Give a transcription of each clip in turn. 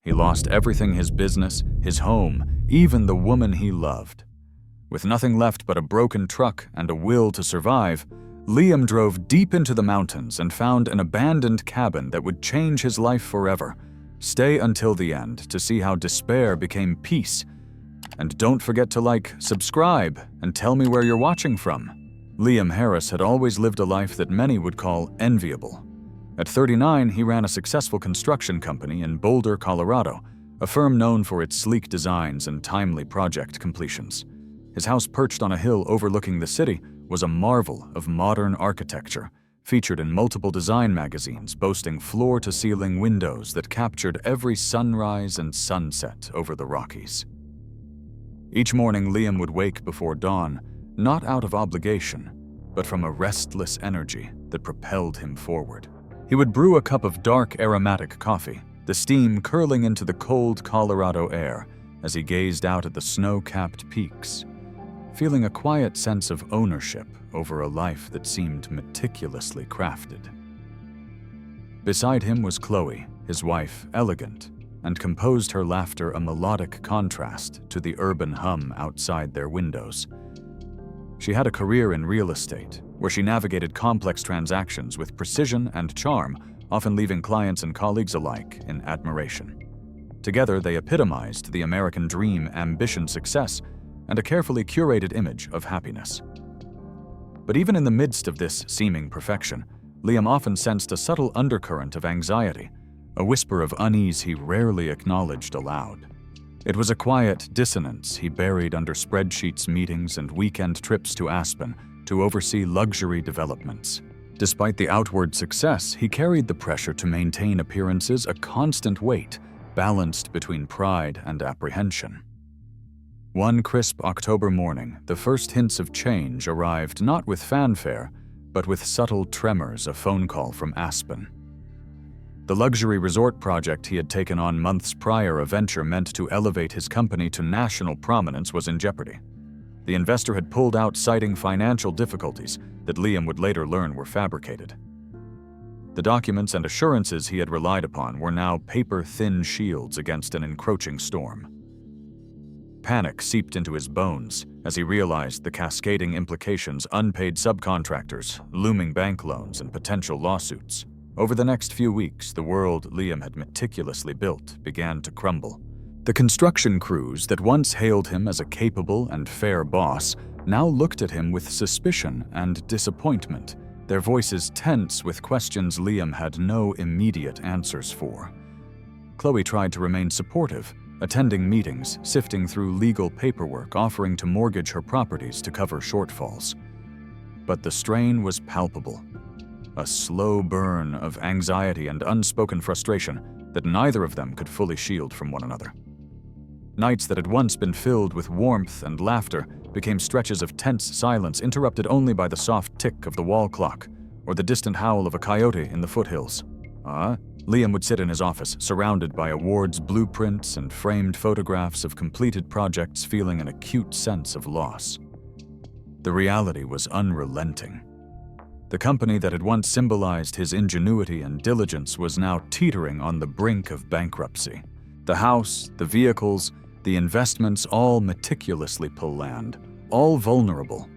He lost everything: his business, his home, even the woman he loved. With nothing left but a broken truck and a will to survive, Liam drove deep into the mountains and found an abandoned cabin that would change his life forever. Stay until the end to see how despair became peace. And don't forget to like, subscribe, and tell me where you're watching from. Liam Harris had always lived a life that many would call enviable. At 39, he ran a successful construction company in Boulder, Colorado, a firm known for its sleek designs and timely project completions. His house, perched on a hill overlooking the city, was a marvel of modern architecture, featured in multiple design magazines, boasting floor-to-ceiling windows that captured every sunrise and sunset over the Rockies. Each morning, Liam would wake before dawn, not out of obligation, but from a restless energy that propelled him forward. He would brew a cup of dark, aromatic coffee, the steam curling into the cold Colorado air as he gazed out at the snow-capped peaks, feeling a quiet sense of ownership over a life that seemed meticulously crafted. Beside him was Chloe, his wife, elegant, and composed her laughter a melodic contrast to the urban hum outside their windows. She had a career in real estate, where she navigated complex transactions with precision and charm, often leaving clients and colleagues alike in admiration. Together, they epitomized the American dream: ambition, success, and a carefully curated image of happiness. But even in the midst of this seeming perfection, Liam often sensed a subtle undercurrent of anxiety, a whisper of unease he rarely acknowledged aloud. It was a quiet dissonance he buried under spreadsheets, meetings, and weekend trips to Aspen to oversee luxury developments. Despite the outward success, he carried the pressure to maintain appearances a constant weight, balanced between pride and apprehension. One crisp October morning, the first hints of change arrived not with fanfare, but with subtle tremors: a phone call from Aspen. The luxury resort project he had taken on months prior, a venture meant to elevate his company to national prominence, was in jeopardy. The investor had pulled out, citing financial difficulties that Liam would later learn were fabricated. The documents and assurances he had relied upon were now paper-thin shields against an encroaching storm. Panic seeped into his bones as he realized the cascading implications: unpaid subcontractors, looming bank loans, and potential lawsuits. Over the next few weeks, the world Liam had meticulously built began to crumble. The construction crews that once hailed him as a capable and fair boss now looked at him with suspicion and disappointment, their voices tense with questions Liam had no immediate answers for. Chloe tried to remain supportive, attending meetings, sifting through legal paperwork, offering to mortgage her properties to cover shortfalls. But the strain was palpable, a slow burn of anxiety and unspoken frustration that neither of them could fully shield from one another. Nights that had once been filled with warmth and laughter became stretches of tense silence, interrupted only by the soft tick of the wall clock or the distant howl of a coyote in the foothills. Liam would sit in his office, surrounded by awards, blueprints, and framed photographs of completed projects, feeling an acute sense of loss. The reality was unrelenting. The company that had once symbolized his ingenuity and diligence was now teetering on the brink of bankruptcy. The house, the vehicles, the investments, all meticulously planned, all vulnerable.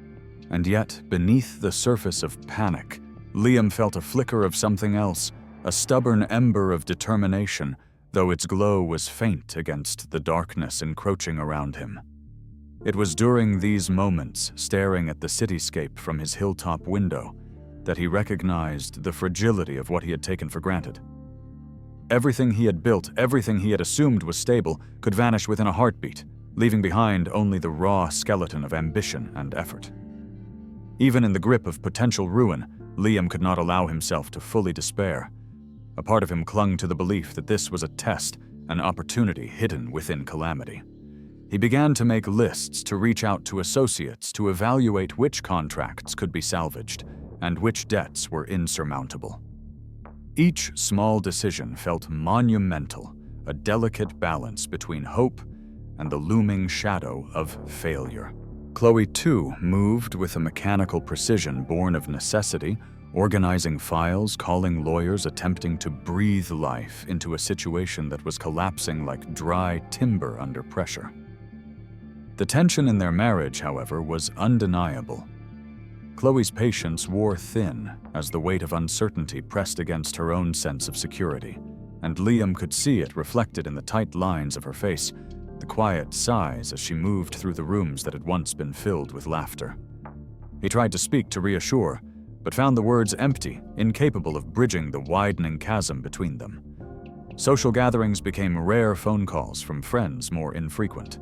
And yet, beneath the surface of panic, Liam felt a flicker of something else, a stubborn ember of determination, though its glow was faint against the darkness encroaching around him. It was during these moments, staring at the cityscape from his hilltop window, that he recognized the fragility of what he had taken for granted. Everything he had built, everything he had assumed was stable, could vanish within a heartbeat, leaving behind only the raw skeleton of ambition and effort. Even in the grip of potential ruin, Liam could not allow himself to fully despair. A part of him clung to the belief that this was a test, an opportunity hidden within calamity. He began to make lists, to reach out to associates, to evaluate which contracts could be salvaged and which debts were insurmountable. Each small decision felt monumental, a delicate balance between hope and the looming shadow of failure. Chloe, too, moved with a mechanical precision born of necessity, organizing files, calling lawyers, attempting to breathe life into a situation that was collapsing like dry timber under pressure. The tension in their marriage, however, was undeniable. Chloe's patience wore thin as the weight of uncertainty pressed against her own sense of security, and Liam could see it reflected in the tight lines of her face, the quiet sighs as she moved through the rooms that had once been filled with laughter. He tried to speak to reassure, but found the words empty, incapable of bridging the widening chasm between them. Social gatherings became rare phone calls from friends more infrequent.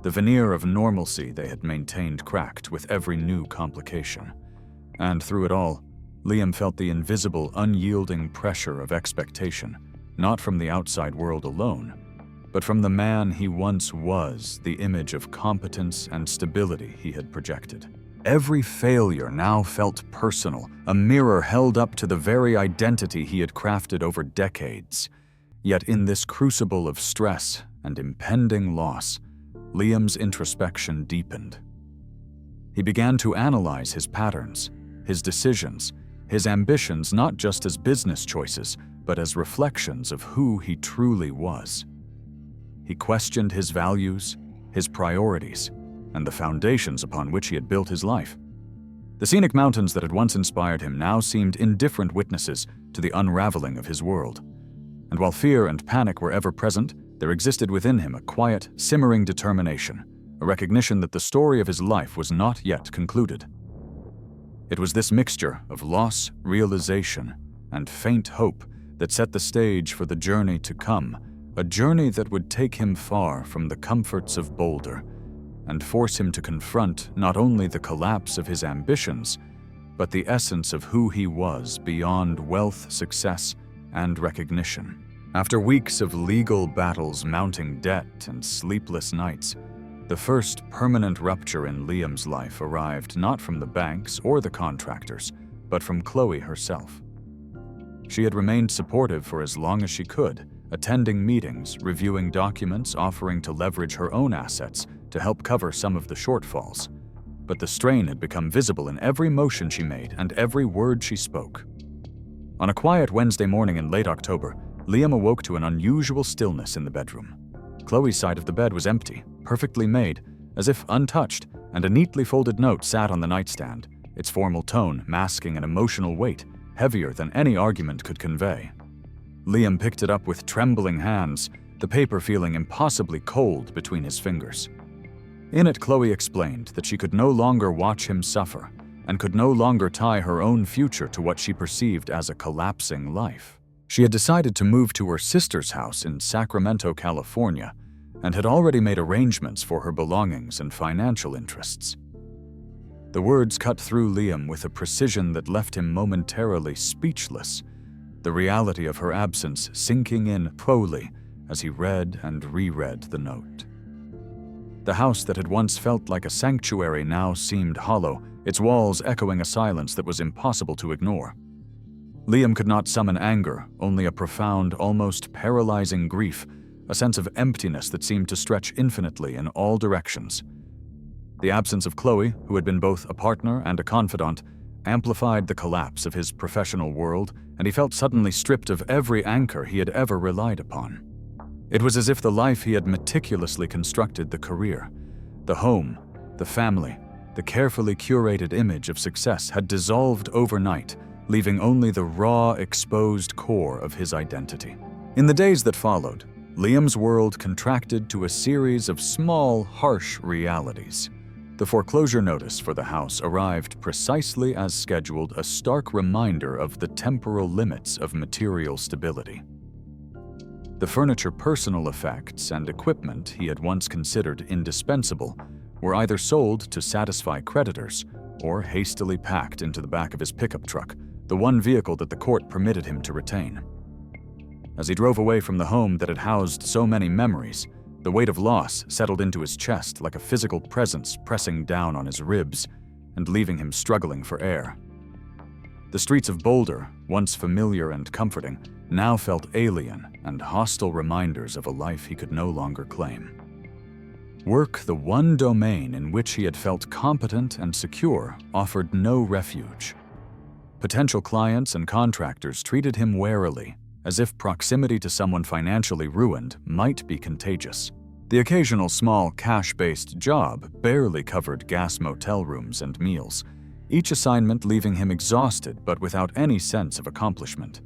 The veneer of normalcy they had maintained cracked with every new complication. And through it all, Liam felt the invisible, unyielding pressure of expectation, not from the outside world alone, but from the man he once was, the image of competence and stability he had projected. Every failure now felt personal, a mirror held up to the very identity he had crafted over decades. Yet in this crucible of stress and impending loss, Liam's introspection deepened. He began to analyze his patterns, his decisions, his ambitions not just as business choices, but as reflections of who he truly was. He questioned his values, his priorities, and the foundations upon which he had built his life. The scenic mountains that had once inspired him now seemed indifferent witnesses to the unraveling of his world. And while fear and panic were ever present, there existed within him a quiet, simmering determination, a recognition that the story of his life was not yet concluded. It was this mixture of loss, realization, and faint hope that set the stage for the journey to come, a journey that would take him far from the comforts of Boulder and force him to confront not only the collapse of his ambitions, but the essence of who he was beyond wealth, success, and recognition. After weeks of legal battles, mounting debt, and sleepless nights, the first permanent rupture in Liam's life arrived not from the banks or the contractors, but from Chloe herself. She had remained supportive for as long as she could, attending meetings, reviewing documents, offering to leverage her own assets to help cover some of the shortfalls. But the strain had become visible in every motion she made and every word she spoke. On a quiet Wednesday morning in late October, Liam awoke to an unusual stillness in the bedroom. Chloe's side of the bed was empty, perfectly made, as if untouched, and a neatly folded note sat on the nightstand, its formal tone masking an emotional weight heavier than any argument could convey. Liam picked it up with trembling hands, the paper feeling impossibly cold between his fingers. In it, Chloe explained that she could no longer watch him suffer and could no longer tie her own future to what she perceived as a collapsing life. She had decided to move to her sister's house in Sacramento, California, and had already made arrangements for her belongings and financial interests. The words cut through Liam with a precision that left him momentarily speechless, the reality of her absence sinking in slowly as he read and reread the note. The house that had once felt like a sanctuary now seemed hollow, its walls echoing a silence that was impossible to ignore. Liam could not summon anger, only a profound, almost paralyzing grief, a sense of emptiness that seemed to stretch infinitely in all directions. The absence of Chloe, who had been both a partner and a confidant, amplified the collapse of his professional world, and he felt suddenly stripped of every anchor he had ever relied upon. It was as if the life he had meticulously constructed, the career, the home, the family, the carefully curated image of success had dissolved overnight, leaving only the raw, exposed core of his identity. In the days that followed, Liam's world contracted to a series of small, harsh realities. The foreclosure notice for the house arrived precisely as scheduled, a stark reminder of the temporal limits of material stability. The furniture, personal effects, and equipment he had once considered indispensable were either sold to satisfy creditors or hastily packed into the back of his pickup truck, the one vehicle that the court permitted him to retain. As he drove away from the home that had housed so many memories, the weight of loss settled into his chest like a physical presence pressing down on his ribs and leaving him struggling for air. The streets of Boulder, once familiar and comforting, now felt alien and hostile reminders of a life he could no longer claim. Work, the one domain in which he had felt competent and secure, offered no refuge. Potential clients and contractors treated him warily, as if proximity to someone financially ruined might be contagious. The occasional small cash-based job barely covered gas motel rooms and meals, each assignment leaving him exhausted but without any sense of accomplishment.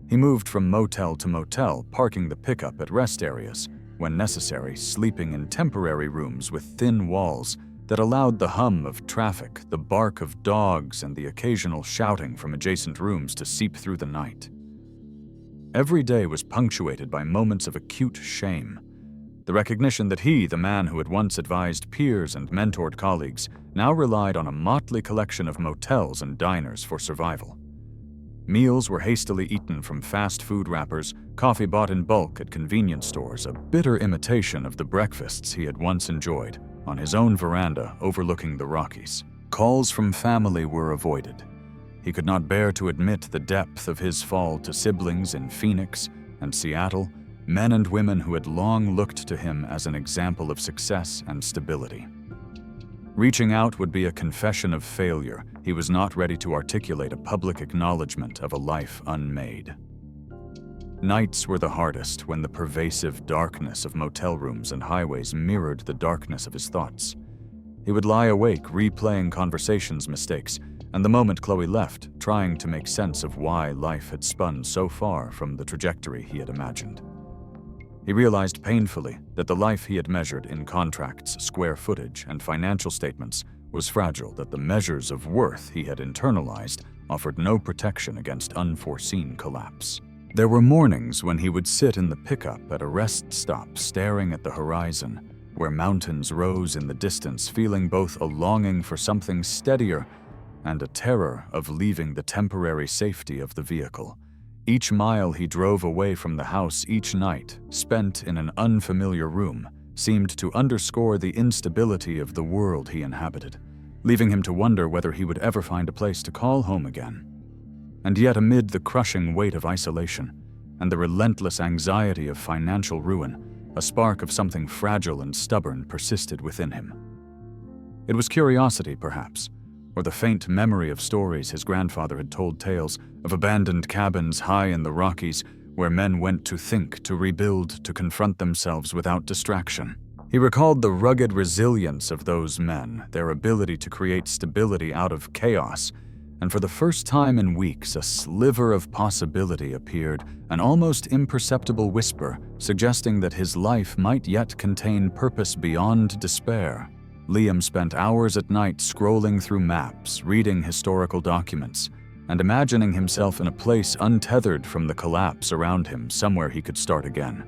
He moved from motel to motel, parking the pickup at rest areas, when necessary, sleeping in temporary rooms with thin walls that allowed the hum of traffic, the bark of dogs, and the occasional shouting from adjacent rooms to seep through the night. Every day was punctuated by moments of acute shame. The recognition that he, the man who had once advised peers and mentored colleagues, now relied on a motley collection of motels and diners for survival. Meals were hastily eaten from fast food wrappers, coffee bought in bulk at convenience stores, a bitter imitation of the breakfasts he had once enjoyed on his own veranda overlooking the Rockies. Calls from family were avoided. He could not bear to admit the depth of his fall to siblings in Phoenix and Seattle, men and women who had long looked to him as an example of success and stability. Reaching out would be a confession of failure. He was not ready to articulate a public acknowledgement of a life unmade. Nights were the hardest when the pervasive darkness of motel rooms and highways mirrored the darkness of his thoughts. He would lie awake replaying conversations' mistakes, and the moment Chloe left, trying to make sense of why life had spun so far from the trajectory he had imagined. He realized painfully that the life he had measured in contracts, square footage, and financial statements was fragile, that the measures of worth he had internalized offered no protection against unforeseen collapse. There were mornings when he would sit in the pickup at a rest stop staring at the horizon, where mountains rose in the distance, feeling both a longing for something steadier and a terror of leaving the temporary safety of the vehicle. Each mile he drove away from the house, each night spent in an unfamiliar room, seemed to underscore the instability of the world he inhabited, leaving him to wonder whether he would ever find a place to call home again. And yet, amid the crushing weight of isolation and the relentless anxiety of financial ruin, a spark of something fragile and stubborn persisted within him. It was curiosity, perhaps, or the faint memory of stories his grandfather had told, tales of abandoned cabins high in the Rockies where men went to think, to rebuild, to confront themselves without distraction. He recalled the rugged resilience of those men, their ability to create stability out of chaos, and for the first time in weeks, a sliver of possibility appeared, an almost imperceptible whisper suggesting that his life might yet contain purpose beyond despair. Liam spent hours at night scrolling through maps, reading historical documents, and imagining himself in a place untethered from the collapse around him, somewhere he could start again.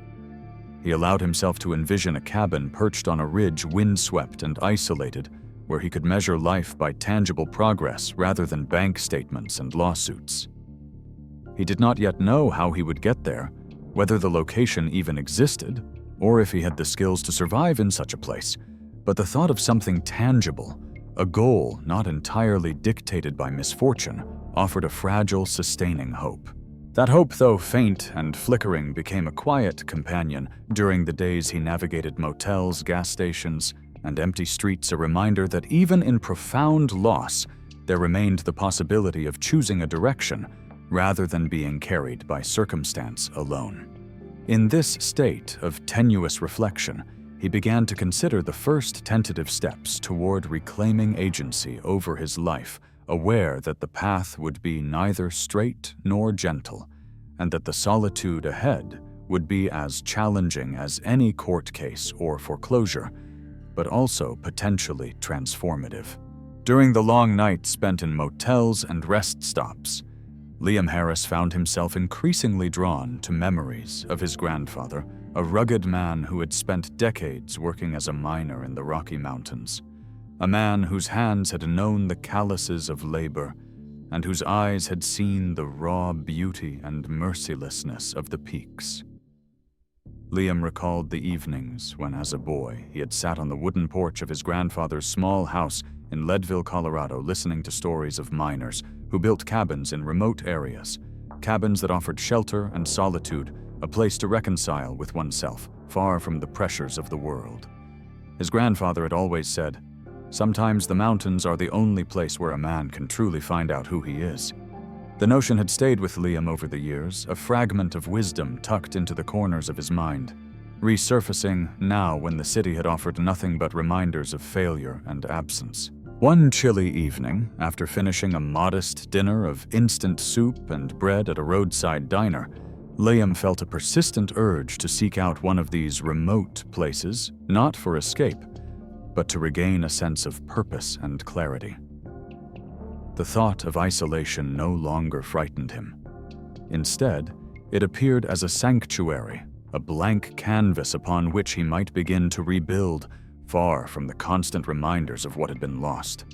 He allowed himself to envision a cabin perched on a ridge, windswept and isolated, where he could measure life by tangible progress rather than bank statements and lawsuits. He did not yet know how he would get there, whether the location even existed, or if he had the skills to survive in such a place, but the thought of something tangible, a goal not entirely dictated by misfortune, offered a fragile, sustaining hope. That hope, though faint and flickering, became a quiet companion during the days he navigated motels, gas stations, and empty streets, a reminder that even in profound loss, there remained the possibility of choosing a direction rather than being carried by circumstance alone. In this state of tenuous reflection, he began to consider the first tentative steps toward reclaiming agency over his life, aware that the path would be neither straight nor gentle, and that the solitude ahead would be as challenging as any court case or foreclosure, but also potentially transformative. During the long nights spent in motels and rest stops, Liam Harris found himself increasingly drawn to memories of his grandfather, a rugged man who had spent decades working as a miner in the Rocky Mountains, a man whose hands had known the calluses of labor and whose eyes had seen the raw beauty and mercilessness of the peaks. Liam recalled the evenings when, as a boy, he had sat on the wooden porch of his grandfather's small house in Leadville, Colorado, listening to stories of miners who built cabins in remote areas, cabins that offered shelter and solitude, a place to reconcile with oneself, far from the pressures of the world. His grandfather had always said, "Sometimes the mountains are the only place where a man can truly find out who he is." The notion had stayed with Liam over the years, a fragment of wisdom tucked into the corners of his mind, resurfacing now when the city had offered nothing but reminders of failure and absence. One chilly evening, after finishing a modest dinner of instant soup and bread at a roadside diner, Liam felt a persistent urge to seek out one of these remote places, not for escape, but to regain a sense of purpose and clarity. The thought of isolation no longer frightened him. Instead, it appeared as a sanctuary, a blank canvas upon which he might begin to rebuild, far from the constant reminders of what had been lost.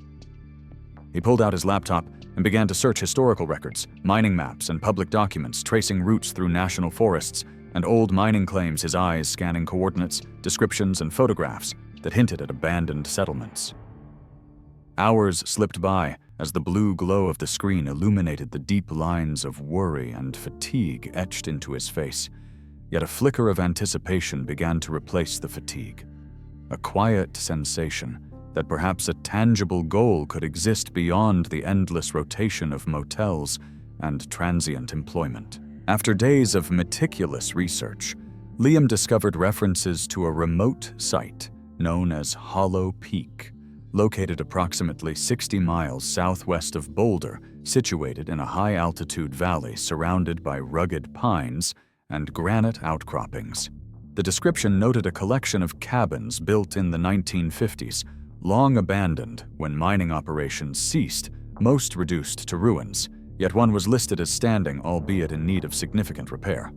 He pulled out his laptop and began to search historical records, mining maps, and public documents tracing routes through national forests and old mining claims, his eyes scanning coordinates, descriptions, and photographs that hinted at abandoned settlements. Hours slipped by as the blue glow of the screen illuminated the deep lines of worry and fatigue etched into his face, yet a flicker of anticipation began to replace the fatigue. A quiet sensation that perhaps a tangible goal could exist beyond the endless rotation of motels and transient employment. After days of meticulous research, Liam discovered references to a remote site known as Hollow Peak, located approximately 60 miles southwest of Boulder, situated in a high-altitude valley surrounded by rugged pines and granite outcroppings. The description noted a collection of cabins built in the 1950s, long abandoned when mining operations ceased, most reduced to ruins, yet one was listed as standing, albeit in need of significant repair.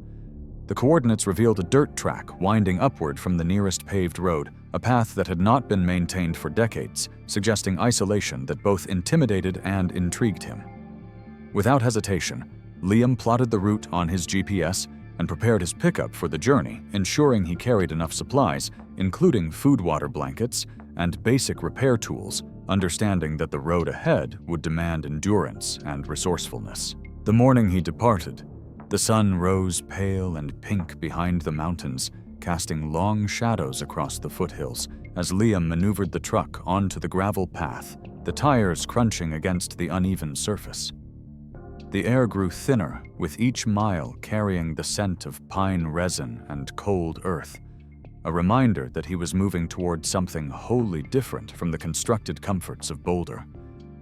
The coordinates revealed a dirt track winding upward from the nearest paved road, a path that had not been maintained for decades, suggesting isolation that both intimidated and intrigued him. Without hesitation, Liam plotted the route on his GPS and prepared his pickup for the journey, ensuring he carried enough supplies, including food-water blankets and basic repair tools, understanding that the road ahead would demand endurance and resourcefulness. The morning he departed, the sun rose pale and pink behind the mountains, casting long shadows across the foothills as Liam maneuvered the truck onto the gravel path, the tires crunching against the uneven surface. The air grew thinner, with each mile carrying the scent of pine resin and cold earth, a reminder that he was moving toward something wholly different from the constructed comforts of Boulder.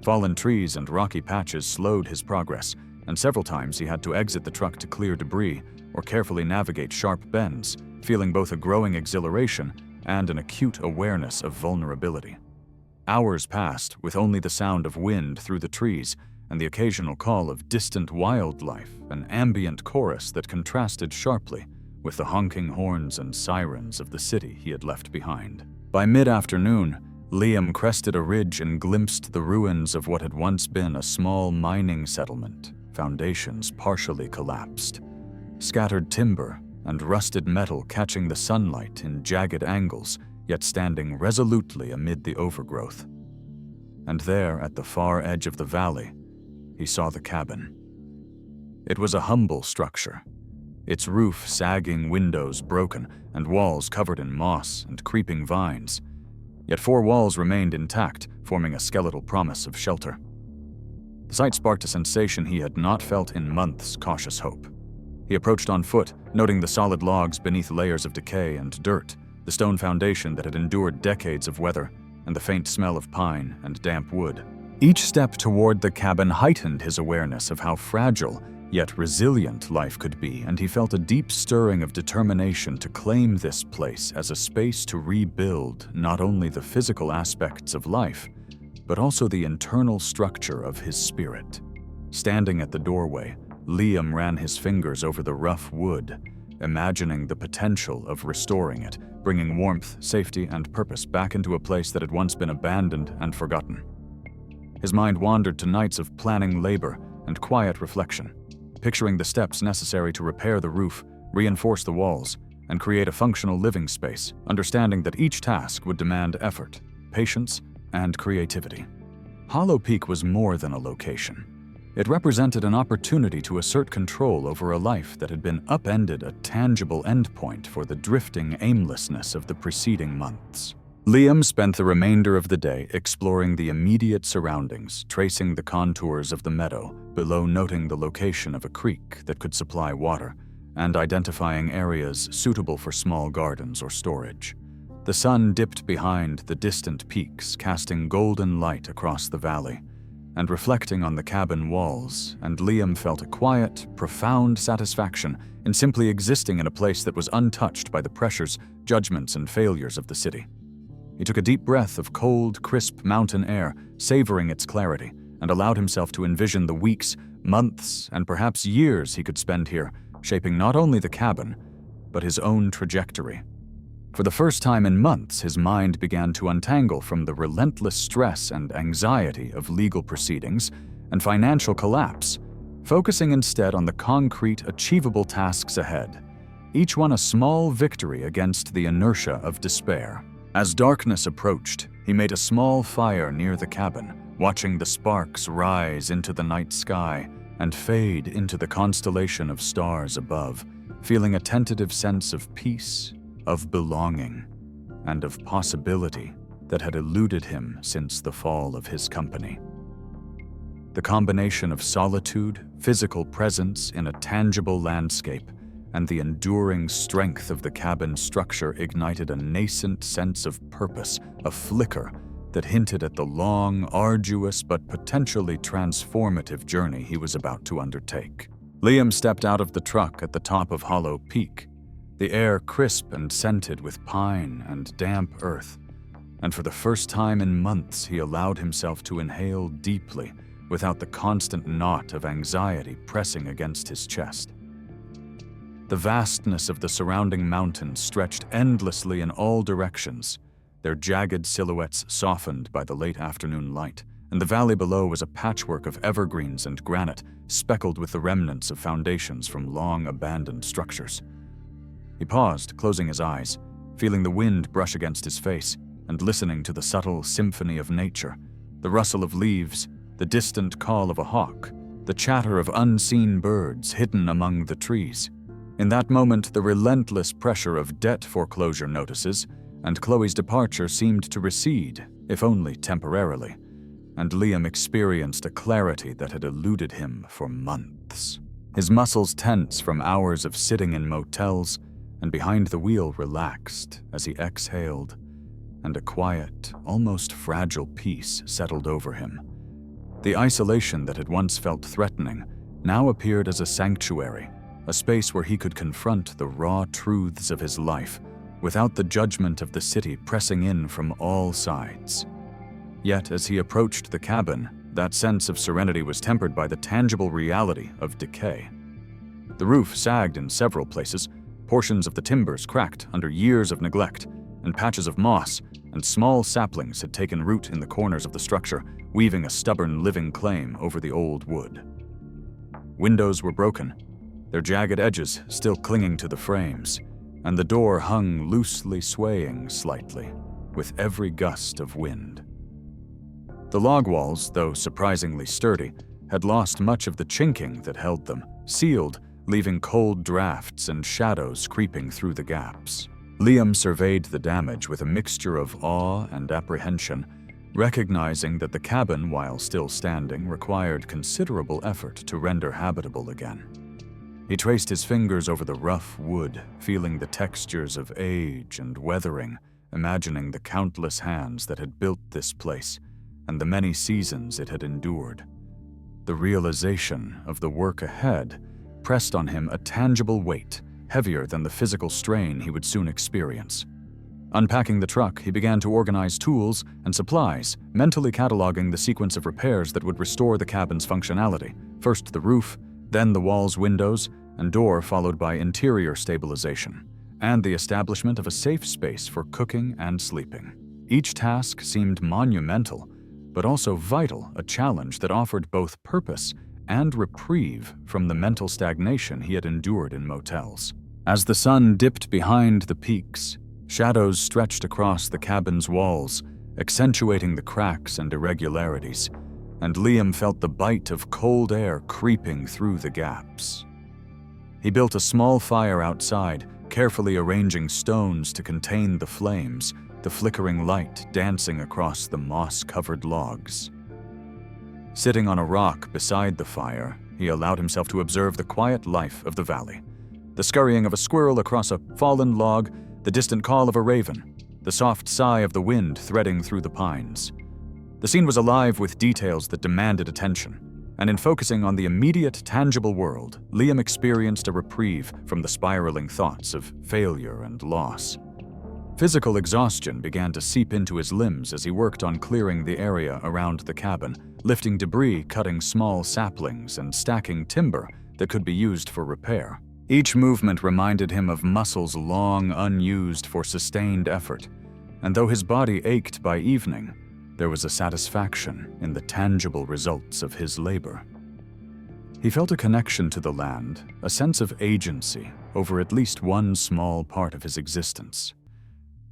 Fallen trees and rocky patches slowed his progress, and several times he had to exit the truck to clear debris or carefully navigate sharp bends, feeling both a growing exhilaration and an acute awareness of vulnerability. Hours passed with only the sound of wind through the trees and the occasional call of distant wildlife, an ambient chorus that contrasted sharply with the honking horns and sirens of the city he had left behind. By mid-afternoon, Liam crested a ridge and glimpsed the ruins of what had once been a small mining settlement, foundations partially collapsed. Scattered timber and rusted metal catching the sunlight in jagged angles, yet standing resolutely amid the overgrowth. And there, at the far edge of the valley, he saw the cabin. It was a humble structure, its roof sagging, windows broken, and walls covered in moss and creeping vines. Yet 4 walls remained intact, forming a skeletal promise of shelter. The sight sparked a sensation he had not felt in months, cautious hope. He approached on foot, noting the solid logs beneath layers of decay and dirt, the stone foundation that had endured decades of weather, and the faint smell of pine and damp wood. Each step toward the cabin heightened his awareness of how fragile, yet resilient life could be, and he felt a deep stirring of determination to claim this place as a space to rebuild not only the physical aspects of life, but also the internal structure of his spirit. Standing at the doorway, Liam ran his fingers over the rough wood, imagining the potential of restoring it, bringing warmth, safety, and purpose back into a place that had once been abandoned and forgotten. His mind wandered to nights of planning labor and quiet reflection, picturing the steps necessary to repair the roof, reinforce the walls, and create a functional living space, understanding that each task would demand effort, patience, and creativity. Hollow Peak was more than a location. It represented an opportunity to assert control over a life that had been upended, a tangible endpoint for the drifting aimlessness of the preceding months. Liam spent the remainder of the day exploring the immediate surroundings, tracing the contours of the meadow, below noting the location of a creek that could supply water, and identifying areas suitable for small gardens or storage. The sun dipped behind the distant peaks, casting golden light across the valley and reflecting on the cabin walls, and Liam felt a quiet, profound satisfaction in simply existing in a place that was untouched by the pressures, judgments, and failures of the city. He took a deep breath of cold, crisp mountain air, savoring its clarity, and allowed himself to envision the weeks, months, and perhaps years he could spend here, shaping not only the cabin, but his own trajectory. For the first time in months, his mind began to untangle from the relentless stress and anxiety of legal proceedings and financial collapse, focusing instead on the concrete, achievable tasks ahead, each one a small victory against the inertia of despair. As darkness approached, he made a small fire near the cabin, watching the sparks rise into the night sky and fade into the constellation of stars above, feeling a tentative sense of peace, of belonging, and of possibility that had eluded him since the fall of his company. The combination of solitude, physical presence in a tangible landscape, and the enduring strength of the cabin structure ignited a nascent sense of purpose, a flicker that hinted at the long, arduous, but potentially transformative journey he was about to undertake. Liam stepped out of the truck at the top of Hollow Peak, the air crisp and scented with pine and damp earth, and for the first time in months he allowed himself to inhale deeply without the constant knot of anxiety pressing against his chest. The vastness of the surrounding mountains stretched endlessly in all directions, their jagged silhouettes softened by the late afternoon light, and the valley below was a patchwork of evergreens and granite, speckled with the remnants of foundations from long abandoned structures. He paused, closing his eyes, feeling the wind brush against his face, and listening to the subtle symphony of nature, the rustle of leaves, the distant call of a hawk, the chatter of unseen birds hidden among the trees. In that moment, the relentless pressure of debt foreclosure notices and Chloe's departure seemed to recede, if only temporarily, and Liam experienced a clarity that had eluded him for months. His muscles tense from hours of sitting in motels, and behind the wheel relaxed as he exhaled, and a quiet, almost fragile peace settled over him. The isolation that had once felt threatening now appeared as a sanctuary, a space where he could confront the raw truths of his life without the judgment of the city pressing in from all sides. Yet, as he approached the cabin, that sense of serenity was tempered by the tangible reality of decay. The roof sagged in several places, portions of the timbers cracked under years of neglect, and patches of moss and small saplings had taken root in the corners of the structure, weaving a stubborn living claim over the old wood. Windows were broken, their jagged edges still clinging to the frames, and the door hung loosely, swaying slightly with every gust of wind. The log walls, though surprisingly sturdy, had lost much of the chinking that held them, sealed, leaving cold drafts and shadows creeping through the gaps. Liam surveyed the damage with a mixture of awe and apprehension, recognizing that the cabin, while still standing, required considerable effort to render habitable again. He traced his fingers over the rough wood, feeling the textures of age and weathering, imagining the countless hands that had built this place and the many seasons it had endured. The realization of the work ahead pressed on him a tangible weight, heavier than the physical strain he would soon experience. Unpacking the truck, he began to organize tools and supplies, mentally cataloging the sequence of repairs that would restore the cabin's functionality. First the roof, then the walls, windows, and door, followed by interior stabilization, and the establishment of a safe space for cooking and sleeping. Each task seemed monumental, but also vital, a challenge that offered both purpose and reprieve from the mental stagnation he had endured in motels. As the sun dipped behind the peaks, shadows stretched across the cabin's walls, accentuating the cracks and irregularities, and Liam felt the bite of cold air creeping through the gaps. He built a small fire outside, carefully arranging stones to contain the flames, the flickering light dancing across the moss-covered logs. Sitting on a rock beside the fire, he allowed himself to observe the quiet life of the valley. The scurrying of a squirrel across a fallen log, the distant call of a raven, the soft sigh of the wind threading through the pines. The scene was alive with details that demanded attention, and in focusing on the immediate, tangible world, Liam experienced a reprieve from the spiraling thoughts of failure and loss. Physical exhaustion began to seep into his limbs as he worked on clearing the area around the cabin, lifting debris, cutting small saplings, and stacking timber that could be used for repair. Each movement reminded him of muscles long unused for sustained effort, and though his body ached by evening, there was a satisfaction in the tangible results of his labor. He felt a connection to the land, a sense of agency over at least one small part of his existence,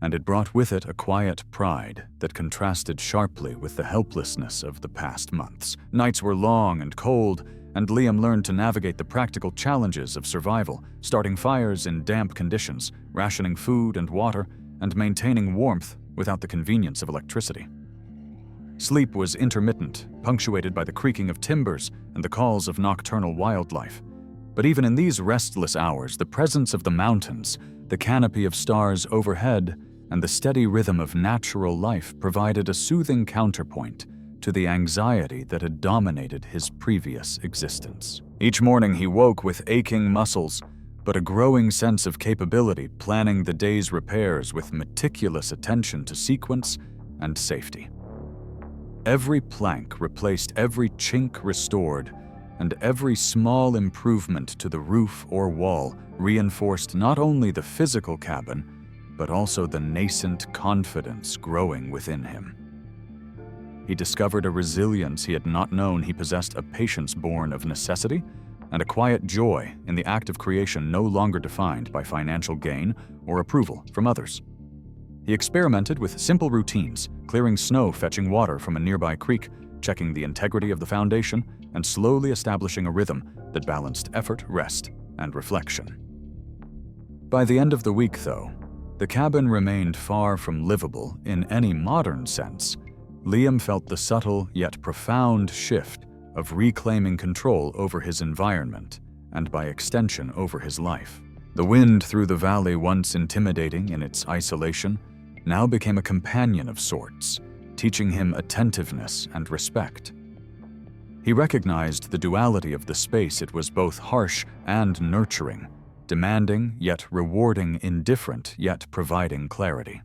and it brought with it a quiet pride that contrasted sharply with the helplessness of the past months. Nights were long and cold, and Liam learned to navigate the practical challenges of survival, starting fires in damp conditions, rationing food and water, and maintaining warmth without the convenience of electricity. Sleep was intermittent, punctuated by the creaking of timbers and the calls of nocturnal wildlife. But even in these restless hours, the presence of the mountains, the canopy of stars overhead, and the steady rhythm of natural life provided a soothing counterpoint to the anxiety that had dominated his previous existence. Each morning he woke with aching muscles, but a growing sense of capability, planning the day's repairs with meticulous attention to sequence and safety. Every plank replaced, every chink restored, and every small improvement to the roof or wall reinforced not only the physical cabin, but also the nascent confidence growing within him. He discovered a resilience he had not known. He possessed a patience born of necessity and a quiet joy in the act of creation no longer defined by financial gain or approval from others. He experimented with simple routines, clearing snow, fetching water from a nearby creek, checking the integrity of the foundation, and slowly establishing a rhythm that balanced effort, rest, and reflection. By the end of the week, though, the cabin remained far from livable in any modern sense. Liam felt the subtle yet profound shift of reclaiming control over his environment and, by extension, over his life. The wind through the valley, once intimidating in its isolation, now became a companion of sorts, teaching him attentiveness and respect. He recognized the duality of the space. It was both harsh and nurturing, demanding yet rewarding, indifferent yet providing clarity.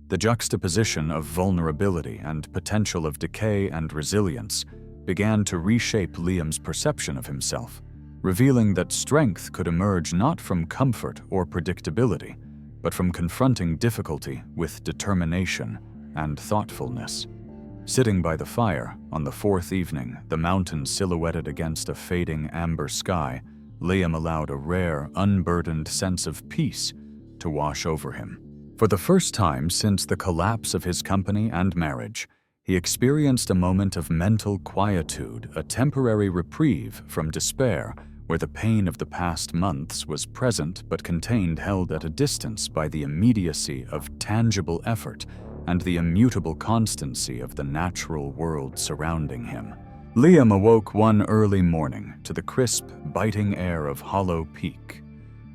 The juxtaposition of vulnerability and potential of decay and resilience began to reshape Liam's perception of himself, revealing that strength could emerge not from comfort or predictability, but from confronting difficulty with determination and thoughtfulness. Sitting by the fire on the fourth evening, the mountains silhouetted against a fading amber sky, Liam allowed a rare, unburdened sense of peace to wash over him. For the first time since the collapse of his company and marriage, he experienced a moment of mental quietude, a temporary reprieve from despair, where the pain of the past months was present but contained, held at a distance by the immediacy of tangible effort and the immutable constancy of the natural world surrounding him. Liam awoke one early morning to the crisp, biting air of Hollow Peak,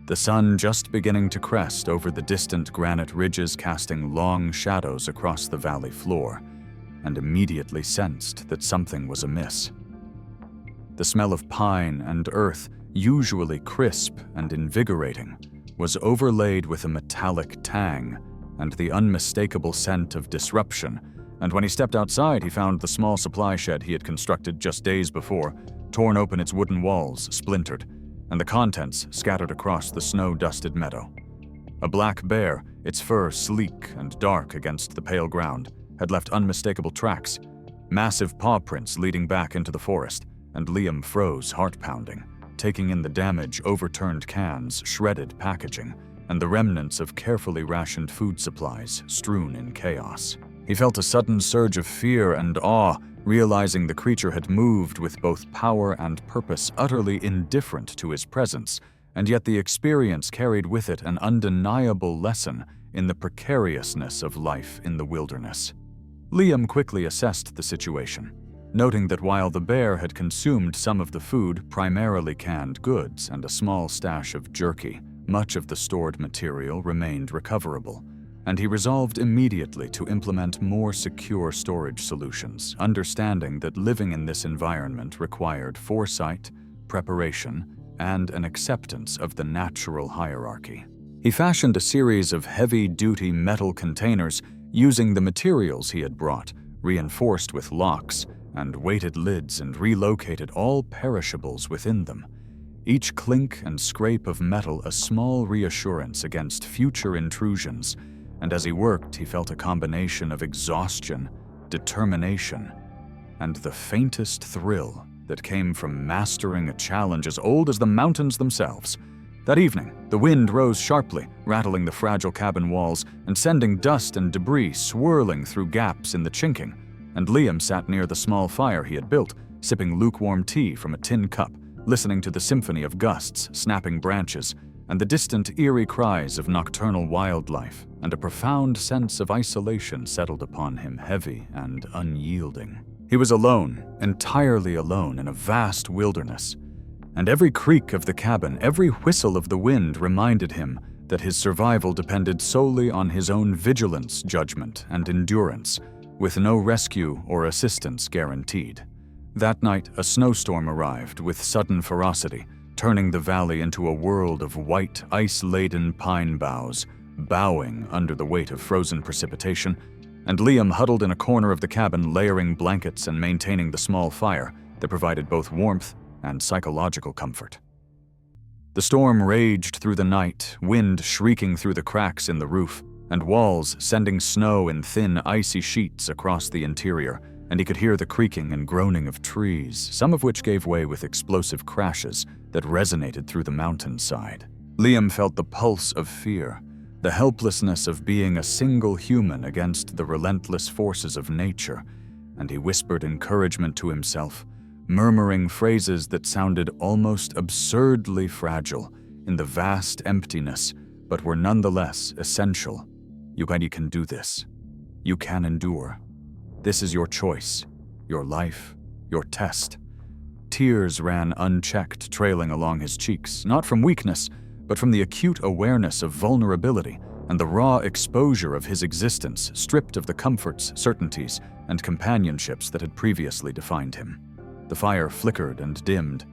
the sun just beginning to crest over the distant granite ridges, casting long shadows across the valley floor, and immediately sensed that something was amiss. The smell of pine and earth, usually crisp and invigorating, was overlaid with a metallic tang and the unmistakable scent of disruption, and when he stepped outside, he found the small supply shed he had constructed just days before, torn open, its wooden walls splintered, and the contents scattered across the snow-dusted meadow. A black bear, its fur sleek and dark against the pale ground, had left unmistakable tracks, massive paw prints leading back into the forest, and Liam froze, heart-pounding, taking in the damage, overturned cans, shredded packaging, and the remnants of carefully rationed food supplies strewn in chaos. He felt a sudden surge of fear and awe, realizing the creature had moved with both power and purpose, utterly indifferent to his presence, and yet the experience carried with it an undeniable lesson in the precariousness of life in the wilderness. Liam quickly assessed the situation, noting that while the bear had consumed some of the food, primarily canned goods, and a small stash of jerky, much of the stored material remained recoverable, and he resolved immediately to implement more secure storage solutions, understanding that living in this environment required foresight, preparation, and an acceptance of the natural hierarchy. He fashioned a series of heavy-duty metal containers using the materials he had brought, reinforced with locks and weighted lids, and relocated all perishables within them. Each clink and scrape of metal a small reassurance against future intrusions, and as he worked, he felt a combination of exhaustion, determination, and the faintest thrill that came from mastering a challenge as old as the mountains themselves. That evening, the wind rose sharply, rattling the fragile cabin walls and sending dust and debris swirling through gaps in the chinking, and Liam sat near the small fire he had built, sipping lukewarm tea from a tin cup, listening to the symphony of gusts, snapping branches, and the distant eerie cries of nocturnal wildlife, and a profound sense of isolation settled upon him, heavy and unyielding. He was alone, entirely alone in a vast wilderness, and every creak of the cabin, every whistle of the wind reminded him that his survival depended solely on his own vigilance, judgment, and endurance, with no rescue or assistance guaranteed. That night, a snowstorm arrived with sudden ferocity, turning the valley into a world of white, ice-laden pine boughs, bowing under the weight of frozen precipitation, and Liam huddled in a corner of the cabin, layering blankets and maintaining the small fire that provided both warmth and psychological comfort. The storm raged through the night, wind shrieking through the cracks in the roof, and walls sending snow in thin, icy sheets across the interior, and he could hear the creaking and groaning of trees, some of which gave way with explosive crashes that resonated through the mountainside. Liam felt the pulse of fear, the helplessness of being a single human against the relentless forces of nature, and he whispered encouragement to himself, murmuring phrases that sounded almost absurdly fragile in the vast emptiness, but were nonetheless essential. You can do this. You can endure. This is your choice, your life, your test. Tears ran unchecked, trailing along his cheeks, not from weakness, but from the acute awareness of vulnerability and the raw exposure of his existence, stripped of the comforts, certainties, and companionships that had previously defined him. The fire flickered and dimmed,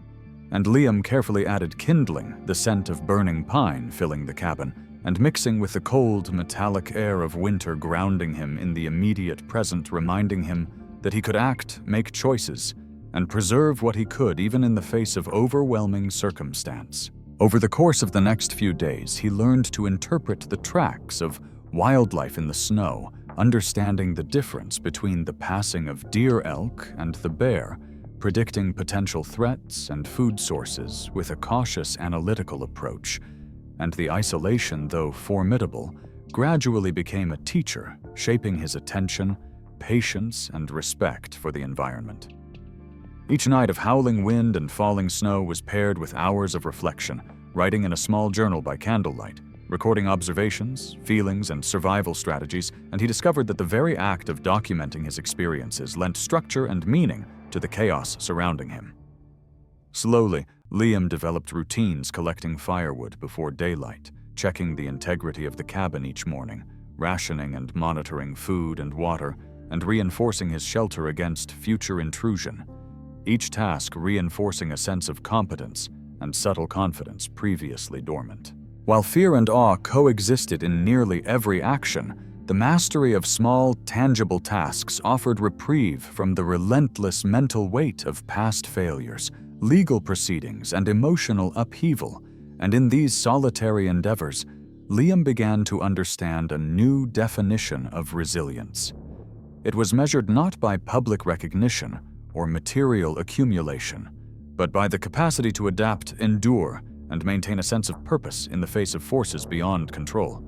and Liam carefully added kindling, the scent of burning pine filling the cabin, and mixing with the cold, metallic air of winter, grounding him in the immediate present, reminding him that he could act, make choices, and preserve what he could even in the face of overwhelming circumstance. Over the course of the next few days, he learned to interpret the tracks of wildlife in the snow, understanding the difference between the passing of deer elk and the bear, predicting potential threats and food sources with a cautious analytical approach, and the isolation, though formidable, gradually became a teacher, shaping his attention, patience, and respect for the environment. Each night of howling wind and falling snow was paired with hours of reflection, writing in a small journal by candlelight, recording observations, feelings, and survival strategies, and he discovered that the very act of documenting his experiences lent structure and meaning to the chaos surrounding him. Slowly, Liam developed routines, collecting firewood before daylight, checking the integrity of the cabin each morning, rationing and monitoring food and water, and reinforcing his shelter against future intrusion, each task reinforcing a sense of competence and subtle confidence previously dormant. While fear and awe coexisted in nearly every action, the mastery of small, tangible tasks offered reprieve from the relentless mental weight of past failures, legal proceedings, and emotional upheaval, and in these solitary endeavors, Liam began to understand a new definition of resilience. It was measured not by public recognition or material accumulation, but by the capacity to adapt, endure, and maintain a sense of purpose in the face of forces beyond control.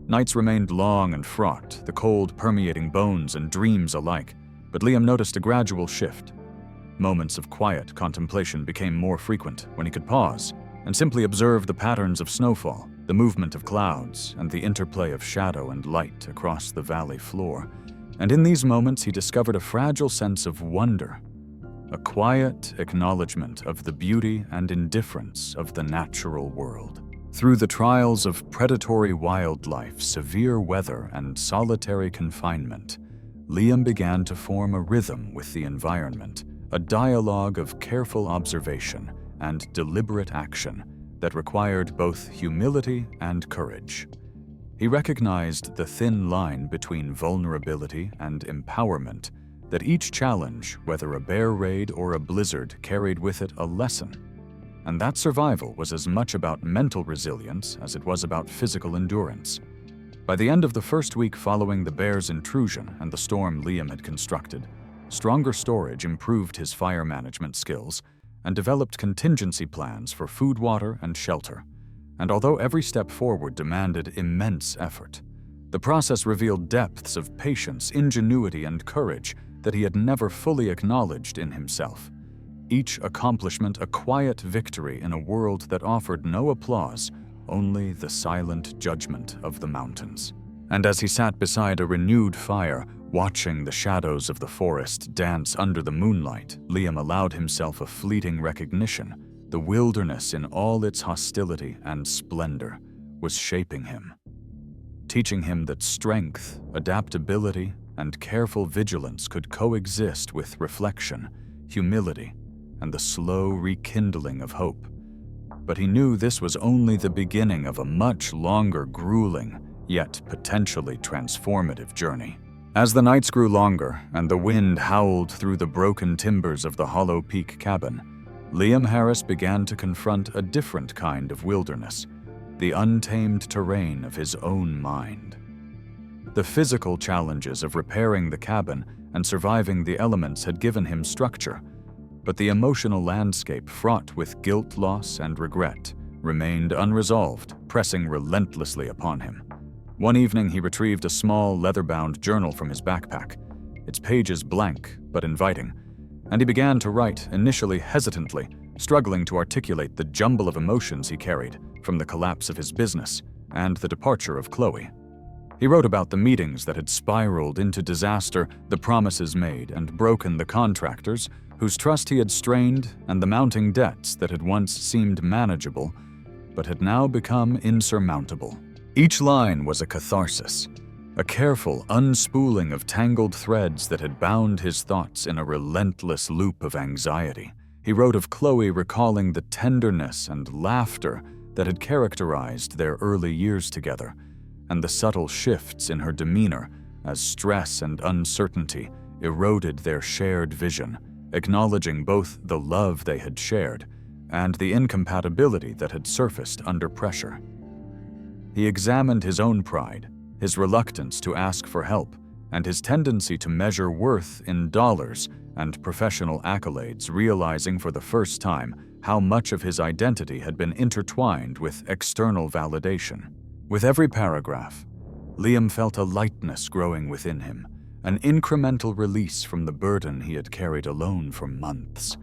Nights remained long and fraught, the cold permeating bones and dreams alike, but Liam noticed a gradual shift. Moments of quiet contemplation became more frequent when he could pause and simply observe the patterns of snowfall, the movement of clouds, and the interplay of shadow and light across the valley floor. And in these moments, he discovered a fragile sense of wonder, a quiet acknowledgement of the beauty and indifference of the natural world. Through the trials of predatory wildlife, severe weather, and solitary confinement, Liam began to form a rhythm with the environment, a dialogue of careful observation and deliberate action that required both humility and courage. He recognized the thin line between vulnerability and empowerment, that each challenge, whether a bear raid or a blizzard, carried with it a lesson. And that survival was as much about mental resilience as it was about physical endurance. By the end of the first week following the bear's intrusion and the storm Liam had constructed, stronger storage improved his fire management skills and developed contingency plans for food, water, and shelter. And although every step forward demanded immense effort, the process revealed depths of patience, ingenuity, and courage that he had never fully acknowledged in himself. Each accomplishment a quiet victory in a world that offered no applause, only the silent judgment of the mountains. And as he sat beside a renewed fire, watching the shadows of the forest dance under the moonlight, Liam allowed himself a fleeting recognition. The wilderness in all its hostility and splendor was shaping him, teaching him that strength, adaptability, and careful vigilance could coexist with reflection, humility, and the slow rekindling of hope. But he knew this was only the beginning of a much longer, grueling, yet potentially transformative journey. As the nights grew longer and the wind howled through the broken timbers of the Hollow Peak cabin, Liam Harris began to confront a different kind of wilderness, the untamed terrain of his own mind. The physical challenges of repairing the cabin and surviving the elements had given him structure, but the emotional landscape fraught with guilt, loss, and regret remained unresolved, pressing relentlessly upon him. One evening, he retrieved a small leather-bound journal from his backpack, its pages blank but inviting, and he began to write, initially hesitantly, struggling to articulate the jumble of emotions he carried from the collapse of his business and the departure of Chloe. He wrote about the meetings that had spiraled into disaster, the promises made and broken the contractors whose trust he had strained, and the mounting debts that had once seemed manageable but had now become insurmountable. Each line was a catharsis, a careful unspooling of tangled threads that had bound his thoughts in a relentless loop of anxiety. He wrote of Chloe recalling the tenderness and laughter that had characterized their early years together, and the subtle shifts in her demeanor as stress and uncertainty eroded their shared vision, acknowledging both the love they had shared and the incompatibility that had surfaced under pressure. He examined his own pride, his reluctance to ask for help, and his tendency to measure worth in dollars and professional accolades, realizing for the first time how much of his identity had been intertwined with external validation. With every paragraph, Liam felt a lightness growing within him, an incremental release from the burden he had carried alone for months.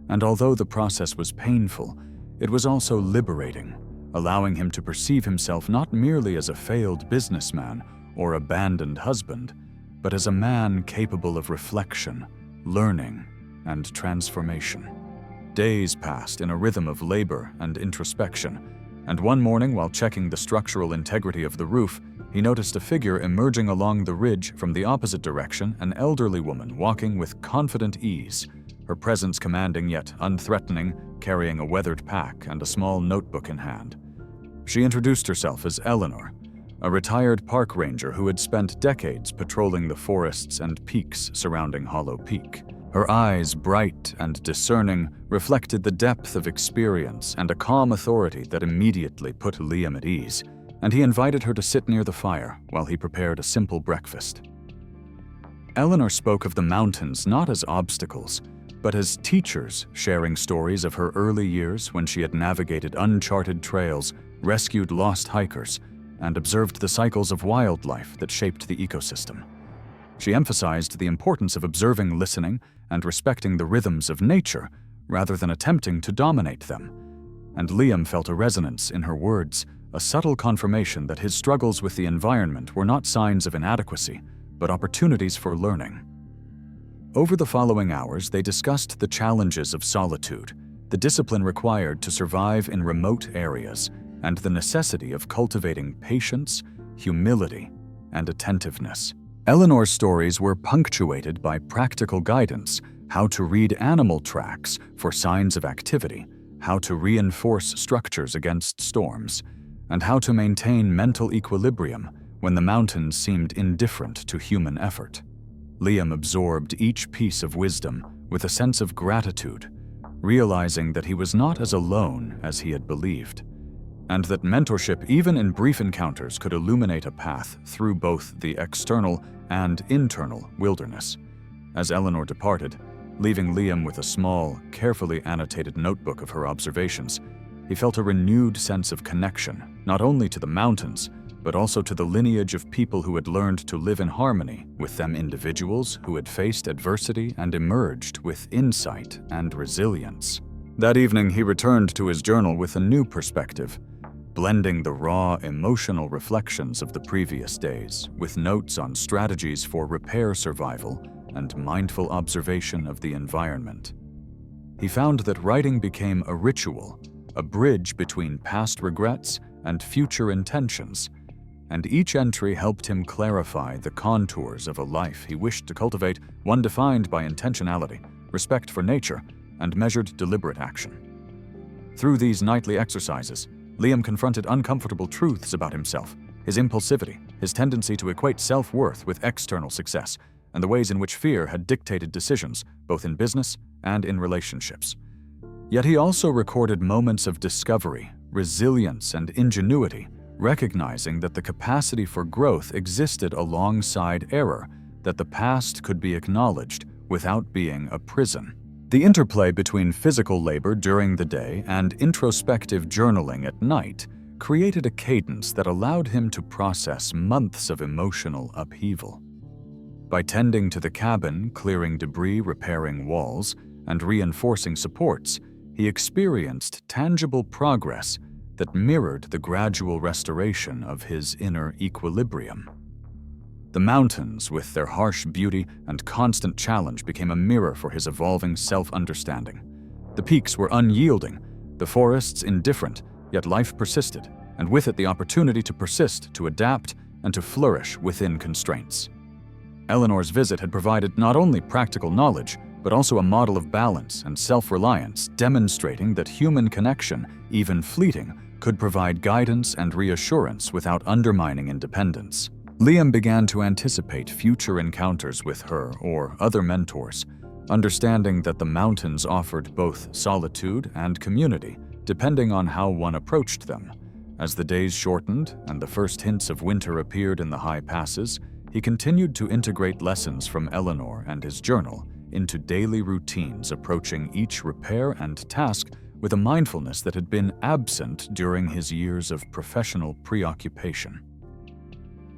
And although the process was painful, it was also liberating, allowing him to perceive himself not merely as a failed businessman or abandoned husband, but as a man capable of reflection, learning, and transformation. Days passed in a rhythm of labor and introspection, and one morning, while checking the structural integrity of the roof, he noticed a figure emerging along the ridge from the opposite direction, an elderly woman walking with confident ease, her presence commanding yet unthreatening, carrying a weathered pack and a small notebook in hand. She introduced herself as Eleanor, a retired park ranger who had spent decades patrolling the forests and peaks surrounding Hollow Peak. Her eyes, bright and discerning, reflected the depth of experience and a calm authority that immediately put Liam at ease, and he invited her to sit near the fire while he prepared a simple breakfast. Eleanor spoke of the mountains not as obstacles, but as teachers, sharing stories of her early years when she had navigated uncharted trails, rescued lost hikers, and observed the cycles of wildlife that shaped the ecosystem. She emphasized the importance of observing, listening, and respecting the rhythms of nature rather than attempting to dominate them. and Liam felt a resonance in her words, a subtle confirmation that his struggles with the environment were not signs of inadequacy, but opportunities for learning. Over the following hours, they discussed the challenges of solitude, the discipline required to survive in remote areas, and the necessity of cultivating patience, humility, and attentiveness. Eleanor's stories were punctuated by practical guidance, how to read animal tracks for signs of activity, how to reinforce structures against storms, and how to maintain mental equilibrium when the mountains seemed indifferent to human effort. Liam absorbed each piece of wisdom with a sense of gratitude, realizing that he was not as alone as he had believed, and that mentorship, even in brief encounters, could illuminate a path through both the external and internal wilderness. As Eleanor departed, leaving Liam with a small, carefully annotated notebook of her observations, he felt a renewed sense of connection, not only to the mountains, but also to the lineage of people who had learned to live in harmony with them, individuals who had faced adversity and emerged with insight and resilience. That evening, he returned to his journal with a new perspective, blending the raw, emotional reflections of the previous days with notes on strategies for repair survival and mindful observation of the environment. He found that writing became a ritual, a bridge between past regrets and future intentions, and each entry helped him clarify the contours of a life he wished to cultivate, one defined by intentionality, respect for nature, and measured deliberate action. Through these nightly exercises, Liam confronted uncomfortable truths about himself, his impulsivity, his tendency to equate self-worth with external success, and the ways in which fear had dictated decisions, both in business and in relationships. Yet he also recorded moments of discovery, resilience, and ingenuity, recognizing that the capacity for growth existed alongside error, that the past could be acknowledged without being a prison. The interplay between physical labor during the day and introspective journaling at night created a cadence that allowed him to process months of emotional upheaval. By tending to the cabin, clearing debris, repairing walls, and reinforcing supports, he experienced tangible progress that mirrored the gradual restoration of his inner equilibrium. The mountains, with their harsh beauty and constant challenge, became a mirror for his evolving self-understanding. The peaks were unyielding, the forests indifferent, yet life persisted, and with it the opportunity to persist, to adapt, and to flourish within constraints. Eleanor's visit had provided not only practical knowledge, but also a model of balance and self-reliance, demonstrating that human connection, even fleeting, could provide guidance and reassurance without undermining independence. Liam began to anticipate future encounters with her or other mentors, understanding that the mountains offered both solitude and community, depending on how one approached them. As the days shortened and the first hints of winter appeared in the high passes, he continued to integrate lessons from Eleanor and his journal into daily routines, approaching each repair and task with a mindfulness that had been absent during his years of professional preoccupation.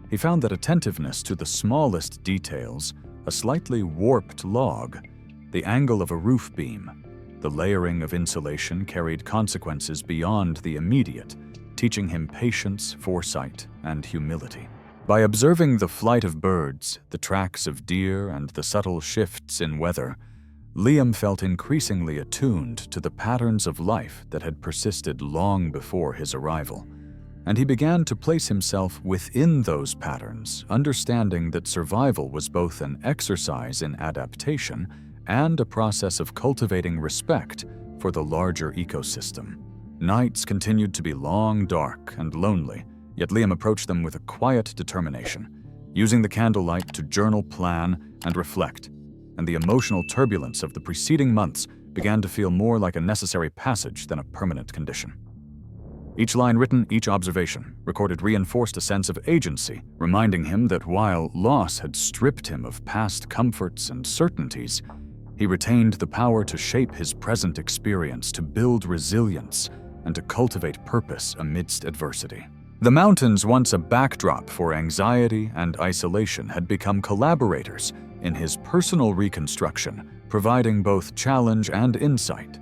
He found that attentiveness to the smallest details, a slightly warped log, the angle of a roof beam, the layering of insulation carried consequences beyond the immediate, teaching him patience, foresight, and humility. By observing the flight of birds, the tracks of deer, and the subtle shifts in weather, Liam felt increasingly attuned to the patterns of life that had persisted long before his arrival, and he began to place himself within those patterns, understanding that survival was both an exercise in adaptation and a process of cultivating respect for the larger ecosystem. Nights continued to be long, dark, and lonely, yet Liam approached them with a quiet determination, using the candlelight to journal, plan, and reflect, and the emotional turbulence of the preceding months began to feel more like a necessary passage than a permanent condition. Each line written, each observation recorded reinforced a sense of agency, reminding him that while loss had stripped him of past comforts and certainties, he retained the power to shape his present experience, to build resilience, and to cultivate purpose amidst adversity. The mountains, once a backdrop for anxiety and isolation, had become collaborators in his personal reconstruction, providing both challenge and insight.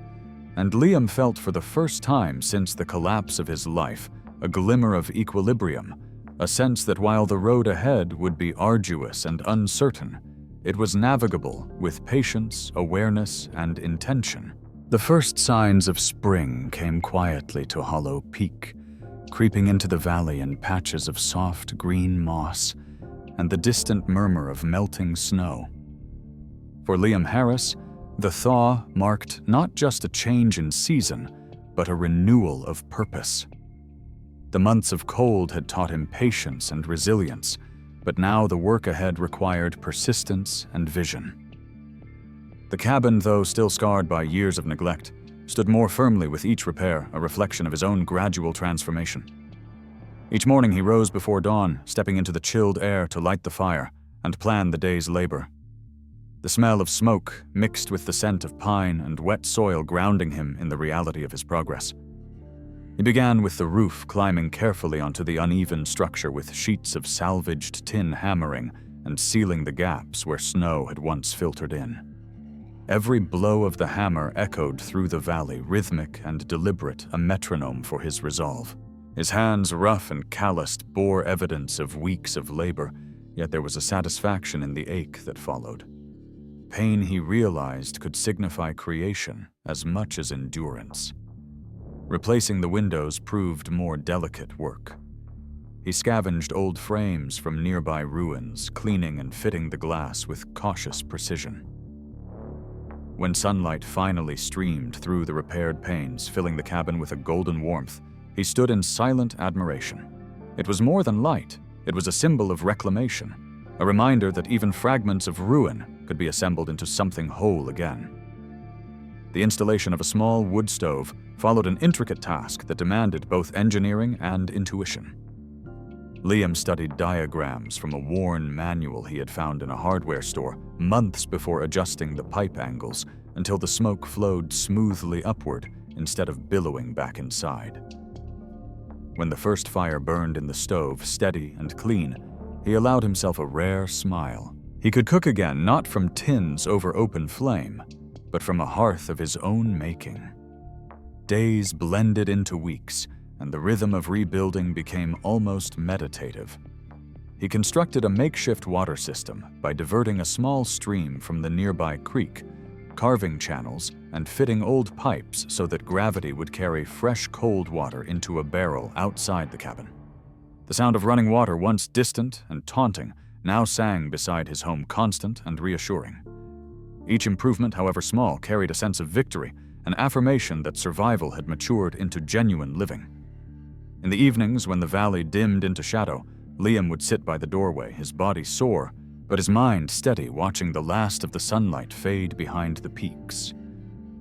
and Liam felt for the first time since the collapse of his life a glimmer of equilibrium, a sense that while the road ahead would be arduous and uncertain, it was navigable with patience, awareness, and intention. The first signs of spring came quietly to Hollow Peak, creeping into the valley in patches of soft green moss and the distant murmur of melting snow. For Liam Harris, the thaw marked not just a change in season, but a renewal of purpose. The months of cold had taught him patience and resilience, but now the work ahead required persistence and vision. The cabin, though still scarred by years of neglect, stood more firmly with each repair, a reflection of his own gradual transformation. Each morning he rose before dawn, stepping into the chilled air to light the fire and plan the day's labor. The smell of smoke mixed with the scent of pine and wet soil grounding him in the reality of his progress. He began with the roof, climbing carefully onto the uneven structure with sheets of salvaged tin hammering and sealing the gaps where snow had once filtered in. Every blow of the hammer echoed through the valley, rhythmic and deliberate, a metronome for his resolve. His hands, rough and calloused, bore evidence of weeks of labor, yet there was a satisfaction in the ache that followed. Pain, he realized, could signify creation as much as endurance. Replacing the windows proved more delicate work. He scavenged old frames from nearby ruins, cleaning and fitting the glass with cautious precision. When sunlight finally streamed through the repaired panes, filling the cabin with a golden warmth, he stood in silent admiration. It was more than light. It was a symbol of reclamation, a reminder that even fragments of ruin could be assembled into something whole again. The installation of a small wood stove followed an intricate task that demanded both engineering and intuition. Liam studied diagrams from a worn manual he had found in a hardware store months before adjusting the pipe angles until the smoke flowed smoothly upward instead of billowing back inside. When the first fire burned in the stove, steady and clean, he allowed himself a rare smile. He could cook again, not from tins over open flame, but from a hearth of his own making. Days blended into weeks, and the rhythm of rebuilding became almost meditative. He constructed a makeshift water system by diverting a small stream from the nearby creek, carving channels, and fitting old pipes so that gravity would carry fresh cold water into a barrel outside the cabin. The sound of running water, once distant and taunting, now sang beside his home, constant and reassuring. Each improvement, however small, carried a sense of victory, an affirmation that survival had matured into genuine living. In the evenings, when the valley dimmed into shadow, Liam would sit by the doorway, his body sore, but his mind steady, watching the last of the sunlight fade behind the peaks.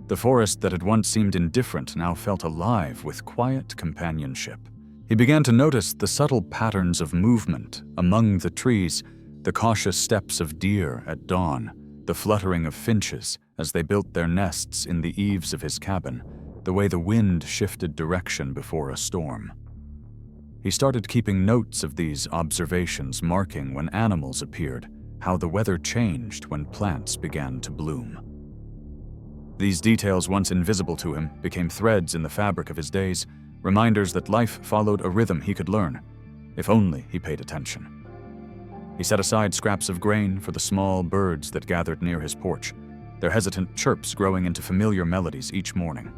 The forest that had once seemed indifferent now felt alive with quiet companionship. He began to notice the subtle patterns of movement among the trees, the cautious steps of deer at dawn, the fluttering of finches as they built their nests in the eaves of his cabin, the way the wind shifted direction before a storm. He started keeping notes of these observations, marking when animals appeared, how the weather changed when plants began to bloom. These details, once invisible to him, became threads in the fabric of his days, reminders that life followed a rhythm he could learn, if only he paid attention. He set aside scraps of grain for the small birds that gathered near his porch, their hesitant chirps growing into familiar melodies each morning.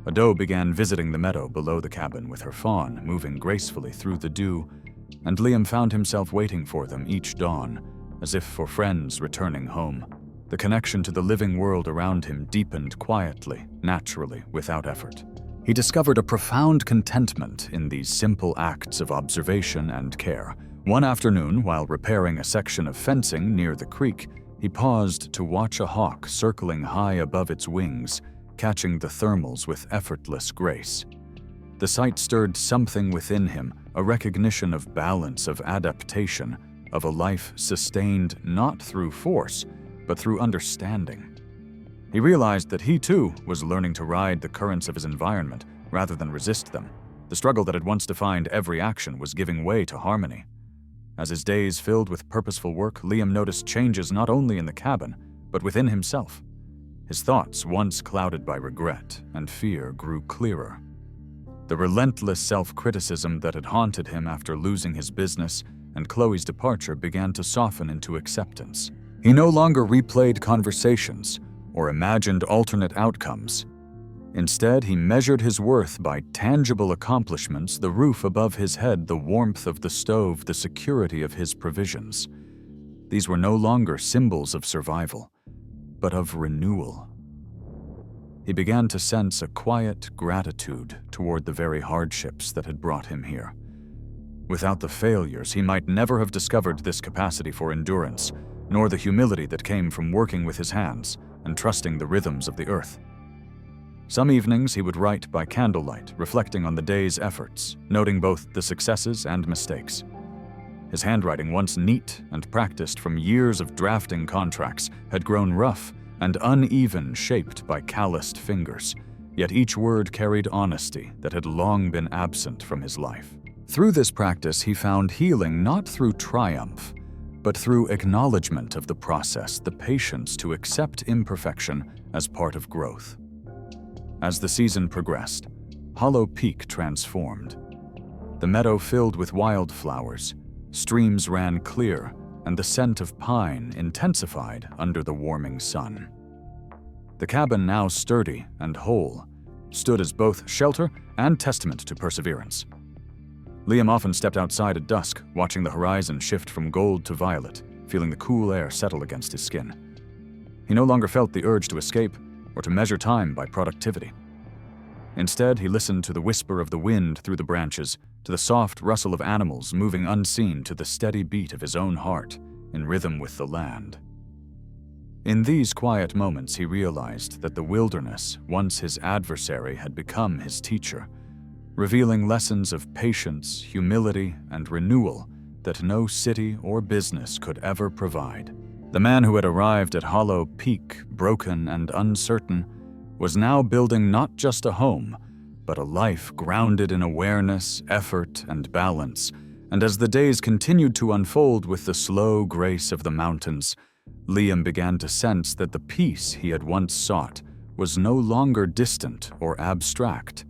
A doe began visiting the meadow below the cabin with her fawn moving gracefully through the dew, and Liam found himself waiting for them each dawn, as if for friends returning home. The connection to the living world around him deepened quietly, naturally, without effort. He discovered a profound contentment in these simple acts of observation and care. One afternoon, while repairing a section of fencing near the creek, he paused to watch a hawk circling high above its wings, catching the thermals with effortless grace. The sight stirred something within him, a recognition of balance, of adaptation, of a life sustained not through force, but through understanding. He realized that he, too, was learning to ride the currents of his environment rather than resist them. The struggle that had once defined every action was giving way to harmony. As his days filled with purposeful work, Liam noticed changes not only in the cabin, but within himself. His thoughts, once clouded by regret and fear, grew clearer. The relentless self-criticism that had haunted him after losing his business and Chloe's departure began to soften into acceptance. He no longer replayed conversations or imagined alternate outcomes. Instead, he measured his worth by tangible accomplishments: the roof above his head, the warmth of the stove, the security of his provisions. These were no longer symbols of survival, but of renewal. He began to sense a quiet gratitude toward the very hardships that had brought him here. Without the failures, he might never have discovered this capacity for endurance, nor the humility that came from working with his hands and trusting the rhythms of the earth. Some evenings he would write by candlelight, reflecting on the day's efforts, noting both the successes and mistakes. His handwriting, once neat and practiced from years of drafting contracts, had grown rough and uneven, shaped by calloused fingers, yet each word carried honesty that had long been absent from his life. Through this practice, he found healing not through triumph, but through acknowledgement of the process, the patience to accept imperfection as part of growth. As the season progressed, Hollow Peak transformed. The meadow filled with wildflowers, streams ran clear, and the scent of pine intensified under the warming sun. The cabin, now sturdy and whole, stood as both shelter and testament to perseverance. Liam often stepped outside at dusk, watching the horizon shift from gold to violet, feeling the cool air settle against his skin. He no longer felt the urge to escape or to measure time by productivity. Instead, he listened to the whisper of the wind through the branches, to the soft rustle of animals moving unseen, to the steady beat of his own heart, in rhythm with the land. In these quiet moments, he realized that the wilderness, once his adversary, had become his teacher, revealing lessons of patience, humility, and renewal that no city or business could ever provide. The man who had arrived at Hollow Peak, broken and uncertain, was now building not just a home, but a life grounded in awareness, effort, and balance. And as the days continued to unfold with the slow grace of the mountains, Liam began to sense that the peace he had once sought was no longer distant or abstract.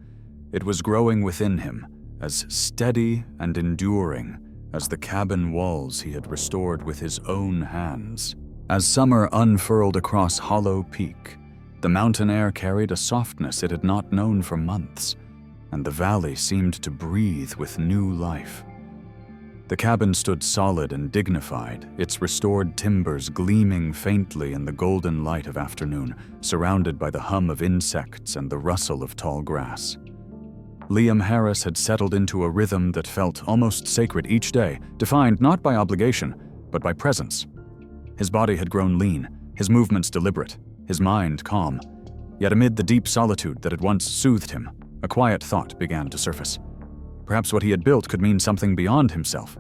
It was growing within him, as steady and enduring as the cabin walls he had restored with his own hands. As summer unfurled across Hollow Peak, the mountain air carried a softness it had not known for months, and the valley seemed to breathe with new life. The cabin stood solid and dignified, its restored timbers gleaming faintly in the golden light of afternoon, surrounded by the hum of insects and the rustle of tall grass. Liam Harris had settled into a rhythm that felt almost sacred each day, defined not by obligation, but by presence. His body had grown lean, his movements deliberate, his mind calm. Yet amid the deep solitude that had once soothed him, a quiet thought began to surface. Perhaps what he had built could mean something beyond himself.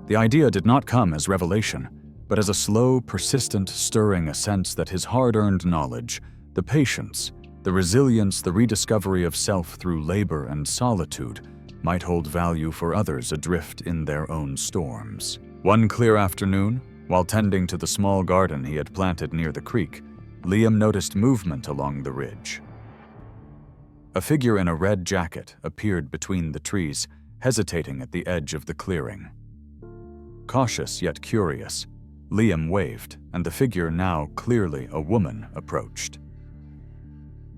The idea did not come as revelation, but as a slow, persistent stirring, a sense that his hard-earned knowledge, the patience, the resilience, the rediscovery of self through labor and solitude, might hold value for others adrift in their own storms. One clear afternoon, while tending to the small garden he had planted near the creek, Liam noticed movement along the ridge. A figure in a red jacket appeared between the trees, hesitating at the edge of the clearing. Cautious yet curious, Liam waved, and the figure, now clearly a woman, approached.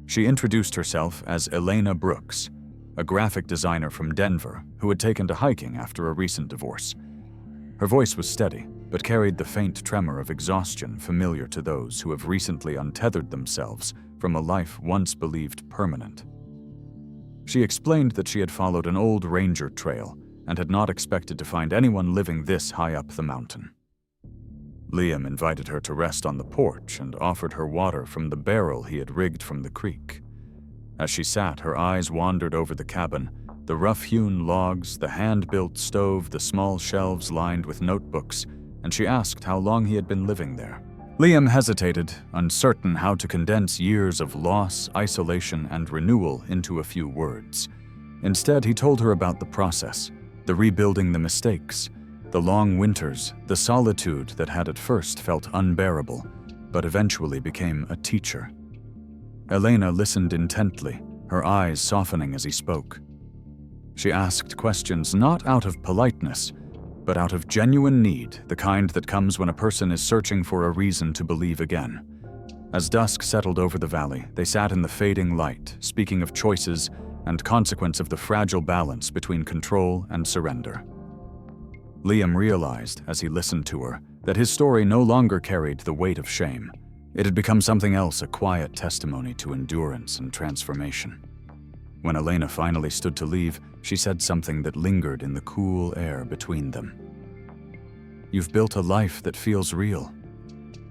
She introduced herself as Elena Brooks, a graphic designer from Denver who had taken to hiking after a recent divorce. Her voice was steady, but carried the faint tremor of exhaustion familiar to those who have recently untethered themselves from a life once believed permanent. She explained that she had followed an old ranger trail and had not expected to find anyone living this high up the mountain. Liam invited her to rest on the porch and offered her water from the barrel he had rigged from the creek. As she sat, her eyes wandered over the cabin, the rough-hewn logs, the hand-built stove, the small shelves lined with notebooks, and she asked how long he had been living there. Liam hesitated, uncertain how to condense years of loss, isolation, and renewal into a few words. Instead, he told her about the process, the rebuilding, the mistakes, the long winters, the solitude that had at first felt unbearable, but eventually became a teacher. Elena listened intently, her eyes softening as he spoke. She asked questions not out of politeness, but out of genuine need, the kind that comes when a person is searching for a reason to believe again. As dusk settled over the valley, they sat in the fading light, speaking of choices and consequence of the fragile balance between control and surrender. Liam realized, as he listened to her, that his story no longer carried the weight of shame. It had become something else, a quiet testimony to endurance and transformation. When Elena finally stood to leave, she said something that lingered in the cool air between them. "You've built a life that feels real."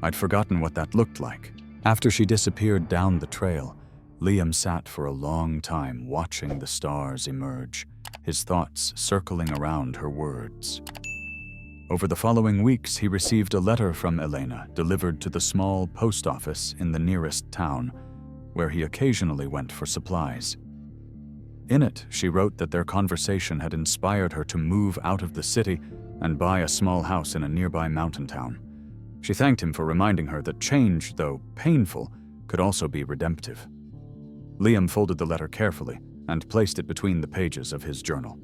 I'd forgotten what that looked like. After she disappeared down the trail, Liam sat for a long time watching the stars emerge, his thoughts circling around her words. Over the following weeks, he received a letter from Elena delivered to the small post office in the nearest town, where he occasionally went for supplies. In it, she wrote that their conversation had inspired her to move out of the city and buy a small house in a nearby mountain town. She thanked him for reminding her that change, though painful, could also be redemptive. Liam folded the letter carefully and placed it between the pages of his journal.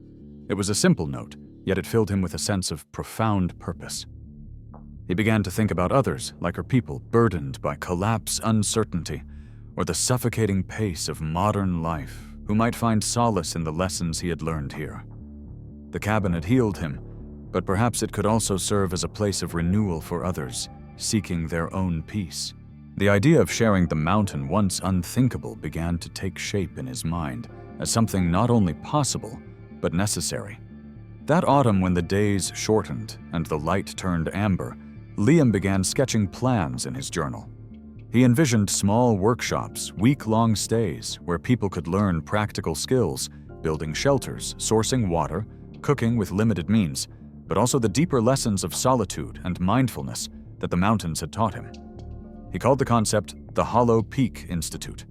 It was a simple note, yet it filled him with a sense of profound purpose. He began to think about others, like her people, burdened by collapse, uncertainty, or the suffocating pace of modern life, who might find solace in the lessons he had learned here. The cabin had healed him, but perhaps it could also serve as a place of renewal for others, seeking their own peace. The idea of sharing the mountain, once unthinkable, began to take shape in his mind as something not only possible, but necessary. That autumn, when the days shortened and the light turned amber, Liam began sketching plans in his journal. He envisioned small workshops, week-long stays, where people could learn practical skills, building shelters, sourcing water, cooking with limited means, but also the deeper lessons of solitude and mindfulness that the mountains had taught him. He called the concept the Hollow Peak Institute.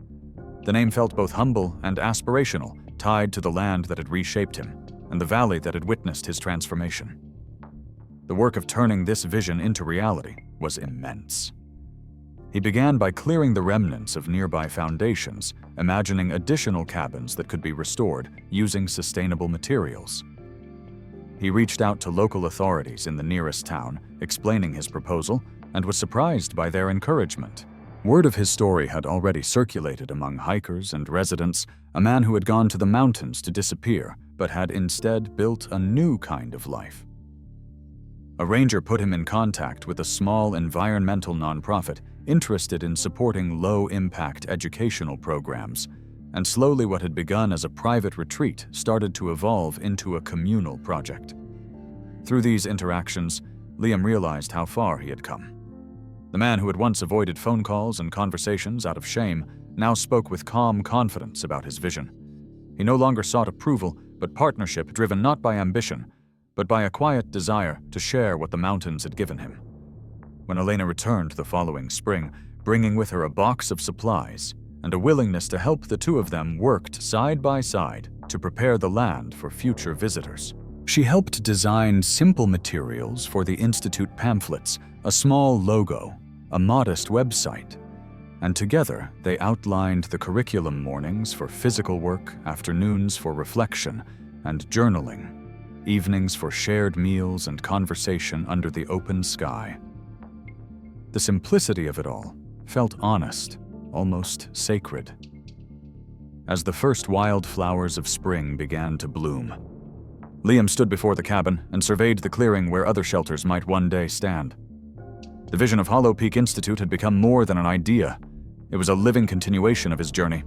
The name felt both humble and aspirational, tied to the land that had reshaped him and the valley that had witnessed his transformation. The work of turning this vision into reality was immense. He began by clearing the remnants of nearby foundations, imagining additional cabins that could be restored using sustainable materials. He reached out to local authorities in the nearest town, explaining his proposal, and was surprised by their encouragement. Word of his story had already circulated among hikers and residents, a man who had gone to the mountains to disappear, but had instead built a new kind of life. A ranger put him in contact with a small environmental nonprofit interested in supporting low-impact educational programs, and slowly what had begun as a private retreat started to evolve into a communal project. Through these interactions, Liam realized how far he had come. The man who had once avoided phone calls and conversations out of shame now spoke with calm confidence about his vision. He no longer sought approval, but partnership driven not by ambition, but by a quiet desire to share what the mountains had given him. When Elena returned the following spring, bringing with her a box of supplies and a willingness to help, the two of them worked side by side to prepare the land for future visitors. She helped design simple materials for the Institute pamphlets, a small logo, a modest website, and together they outlined the curriculum: mornings for physical work, afternoons for reflection and journaling, evenings for shared meals and conversation under the open sky. The simplicity of it all felt honest, almost sacred. As the first wildflowers of spring began to bloom, Liam stood before the cabin and surveyed the clearing where other shelters might one day stand. The vision of Hollow Peak Institute had become more than an idea. It was a living continuation of his journey.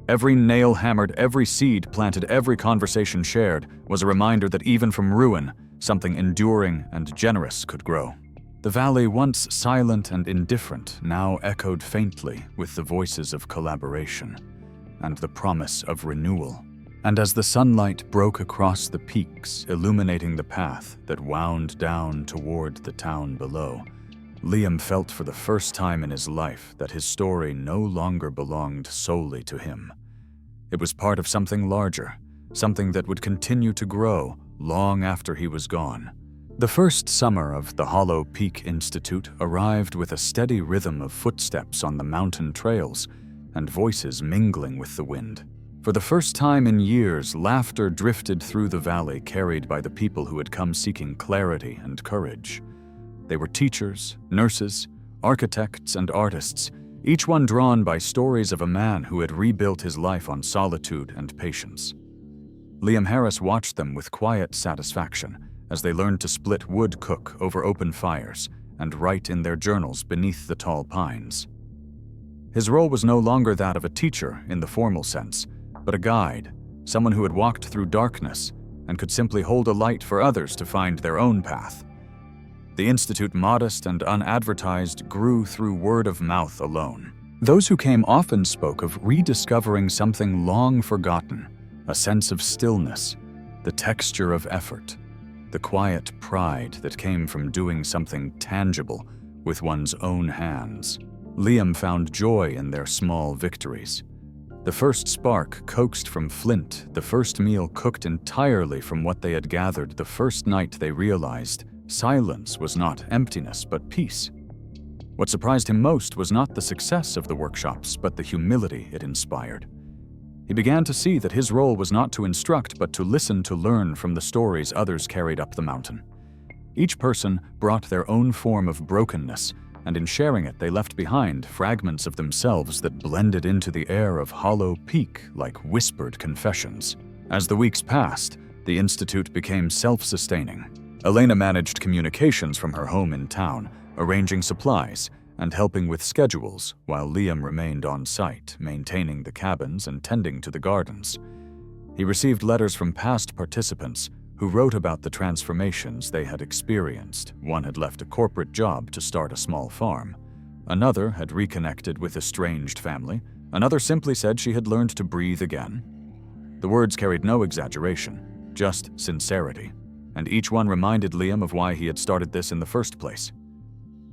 Every nail hammered, every seed planted, every conversation shared was a reminder that even from ruin, something enduring and generous could grow. The valley, once silent and indifferent, now echoed faintly with the voices of collaboration and the promise of renewal. And as the sunlight broke across the peaks, illuminating the path that wound down toward the town below, Liam felt for the first time in his life that his story no longer belonged solely to him. It was part of something larger, something that would continue to grow long after he was gone, The first summer of the Hollow Peak Institute arrived with a steady rhythm of footsteps on the mountain trails and voices mingling with the wind. For the first time in years, laughter drifted through the valley, carried by the people who had come seeking clarity and courage. They were teachers, nurses, architects, and artists, each one drawn by stories of a man who had rebuilt his life on solitude and patience. Liam Harris watched them with quiet satisfaction as they learned to split wood cook over open fires and write in their journals beneath the tall pines. His role was no longer that of a teacher in the formal sense, but a guide, someone who had walked through darkness and could simply hold a light for others to find their own path. The institute, modest and unadvertised, grew through word of mouth alone. Those who came often spoke of rediscovering something long forgotten, a sense of stillness, the texture of effort, the quiet pride that came from doing something tangible with one's own hands. Liam found joy in their small victories. The first spark coaxed from flint, the first meal cooked entirely from what they had gathered, the first night they realized silence was not emptiness but peace. What surprised him most was not the success of the workshops, but the humility it inspired. He began to see that his role was not to instruct, but to listen, to learn from the stories others carried up the mountain. Each person brought their own form of brokenness, and in sharing it they left behind fragments of themselves that blended into the air of Hollow Peak like whispered confessions. As the weeks passed, the institute became self-sustaining. Elena managed communications from her home in town, arranging supplies and helping with schedules, while Liam remained on site, maintaining the cabins and tending to the gardens. He received letters from past participants who wrote about the transformations they had experienced. One had left a corporate job to start a small farm. Another had reconnected with estranged family. Another simply said she had learned to breathe again. The words carried no exaggeration, just sincerity, and each one reminded Liam of why he had started this in the first place.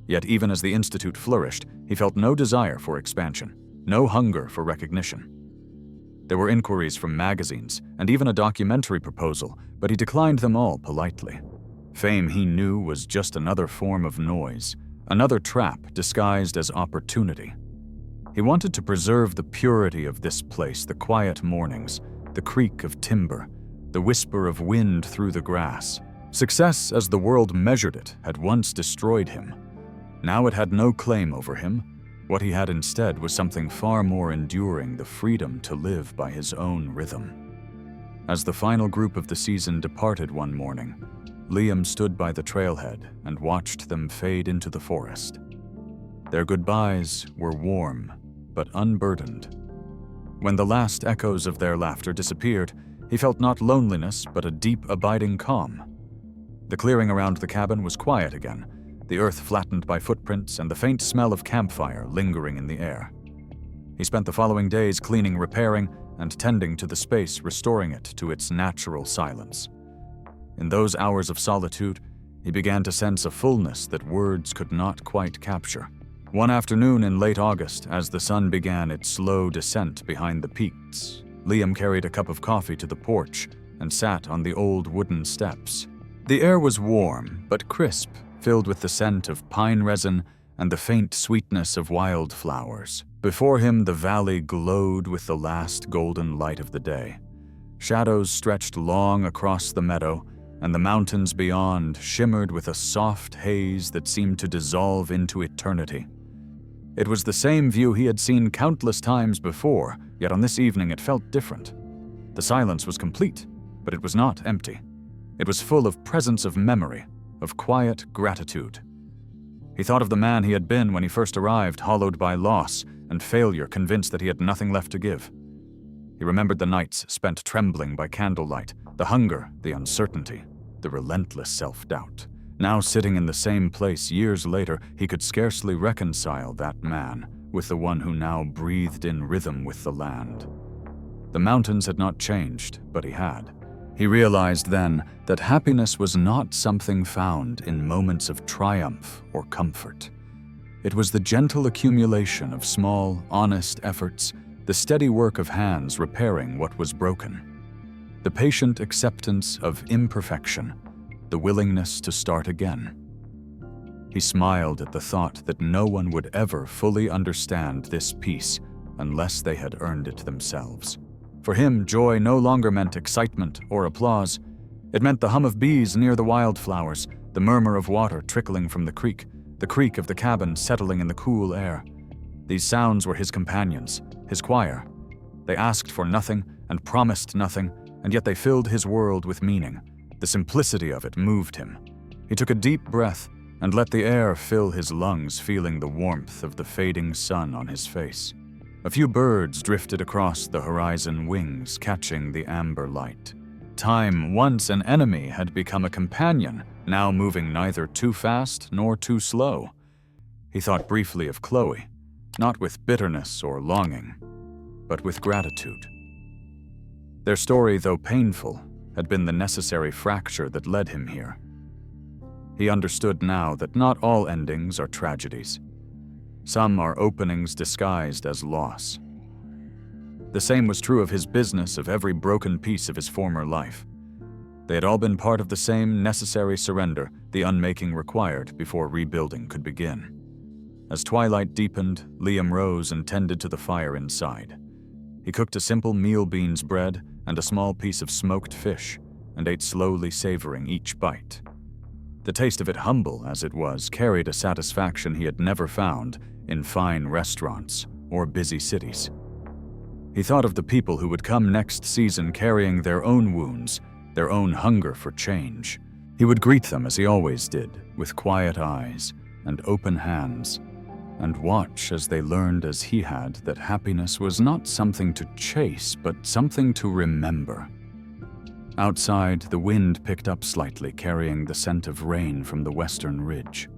Yet even as the institute flourished, he felt no desire for expansion, no hunger for recognition. There were inquiries from magazines and even a documentary proposal, but he declined them all politely. Fame, he knew, was just another form of noise, another trap disguised as opportunity. He wanted to preserve the purity of this place, the quiet mornings, the creak of timber, the whisper of wind through the grass. Success, as the world measured it, had once destroyed him. Now it had no claim over him. What he had instead was something far more enduring, the freedom to live by his own rhythm. As the final group of the season departed one morning, Liam stood by the trailhead and watched them fade into the forest. Their goodbyes were warm, but unburdened. When the last echoes of their laughter disappeared, he felt not loneliness, but a deep, abiding calm. The clearing around the cabin was quiet again, the earth flattened by footprints and the faint smell of campfire lingering in the air. He spent the following days cleaning, repairing, and tending to the space, restoring it to its natural silence. In those hours of solitude, he began to sense a fullness that words could not quite capture. One afternoon in late August, as the sun began its slow descent behind the peaks, Liam carried a cup of coffee to the porch and sat on the old wooden steps. The air was warm but crisp, filled with the scent of pine resin and the faint sweetness of wildflowers. Before him, the valley glowed with the last golden light of the day. Shadows stretched long across the meadow, and the mountains beyond shimmered with a soft haze that seemed to dissolve into eternity. It was the same view he had seen countless times before, yet on this evening it felt different. The silence was complete, but it was not empty. It was full of presence of memory, of quiet gratitude. He thought of the man he had been when he first arrived, hollowed by loss and failure, convinced that he had nothing left to give. He remembered the nights spent trembling by candlelight, the hunger, the uncertainty, the relentless self-doubt. Now sitting in the same place years later, he could scarcely reconcile that man with the one who now breathed in rhythm with the land. The mountains had not changed, but he had. He realized then that happiness was not something found in moments of triumph or comfort. It was the gentle accumulation of small, honest efforts, the steady work of hands repairing what was broken, the patient acceptance of imperfection, the willingness to start again. He smiled at the thought that no one would ever fully understand this peace unless they had earned it themselves. For him, joy no longer meant excitement or applause. It meant the hum of bees near the wildflowers, the murmur of water trickling from the creek of the cabin settling in the cool air. These sounds were his companions, his choir. They asked for nothing and promised nothing, and yet they filled his world with meaning. The simplicity of it moved him. He took a deep breath and let the air fill his lungs, feeling the warmth of the fading sun on his face. A few birds drifted across the horizon, wings catching the amber light. Time, once an enemy, had become a companion, now moving neither too fast nor too slow. He thought briefly of Chloe, not with bitterness or longing, but with gratitude. Their story, though painful, had been the necessary fracture that led him here. He understood now that not all endings are tragedies. Some are openings disguised as loss. The same was true of his business, of every broken piece of his former life. They had all been part of the same necessary surrender the unmaking required before rebuilding could begin. As twilight deepened, Liam rose and tended to the fire inside. He cooked a simple meal beans bread and a small piece of smoked fish, and ate slowly, savoring each bite. The taste of it, humble as it was, carried a satisfaction he had never found in fine restaurants or busy cities. He thought of the people who would come next season carrying their own wounds, their own hunger for change. He would greet them as he always did, with quiet eyes and open hands, and watch as they learned as he had that happiness was not something to chase, but something to remember. Outside, the wind picked up slightly, carrying the scent of rain from the western ridge.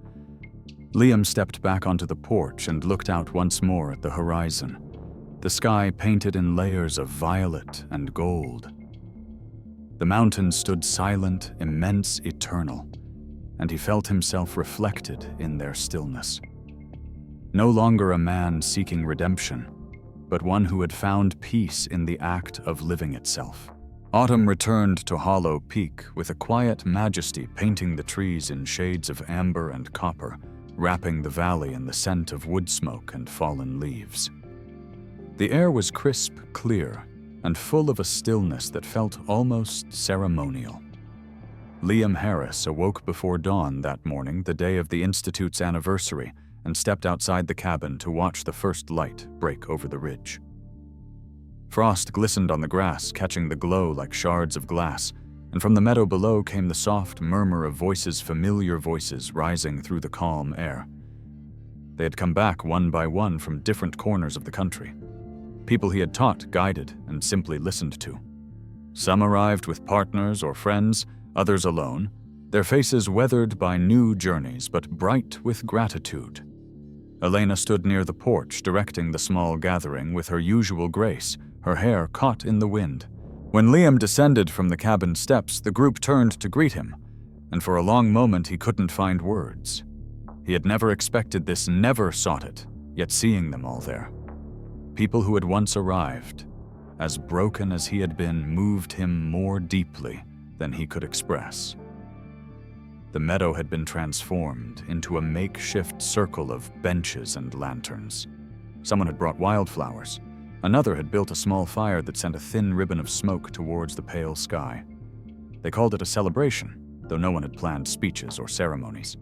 Liam stepped back onto the porch and looked out once more at the horizon, the sky painted in layers of violet and gold. The mountains stood silent, immense, eternal, and he felt himself reflected in their stillness. No longer a man seeking redemption, but one who had found peace in the act of living itself. Autumn returned to Hollow Peak with a quiet majesty, painting the trees in shades of amber and copper, wrapping the valley in the scent of wood smoke and fallen leaves. The air was crisp, clear, and full of a stillness that felt almost ceremonial. Liam Harris awoke before dawn that morning, the day of the Institute's anniversary, and stepped outside the cabin to watch the first light break over the ridge. Frost glistened on the grass, catching the glow like shards of glass, and from the meadow below came the soft murmur of voices, familiar voices rising through the calm air. They had come back one by one from different corners of the country. People he had taught, guided, and simply listened to. Some arrived with partners or friends, others alone, their faces weathered by new journeys, but bright with gratitude. Elena stood near the porch, directing the small gathering with her usual grace, her hair caught in the wind. When Liam descended from the cabin steps, the group turned to greet him, and for a long moment he couldn't find words. He had never expected this, never sought it, yet seeing them all there. People who had once arrived, as broken as he had been, moved him more deeply than he could express. The meadow had been transformed into a makeshift circle of benches and lanterns. Someone had brought wildflowers. Another had built a small fire that sent a thin ribbon of smoke towards the pale sky. They called it a celebration, though no one had planned speeches or ceremonies.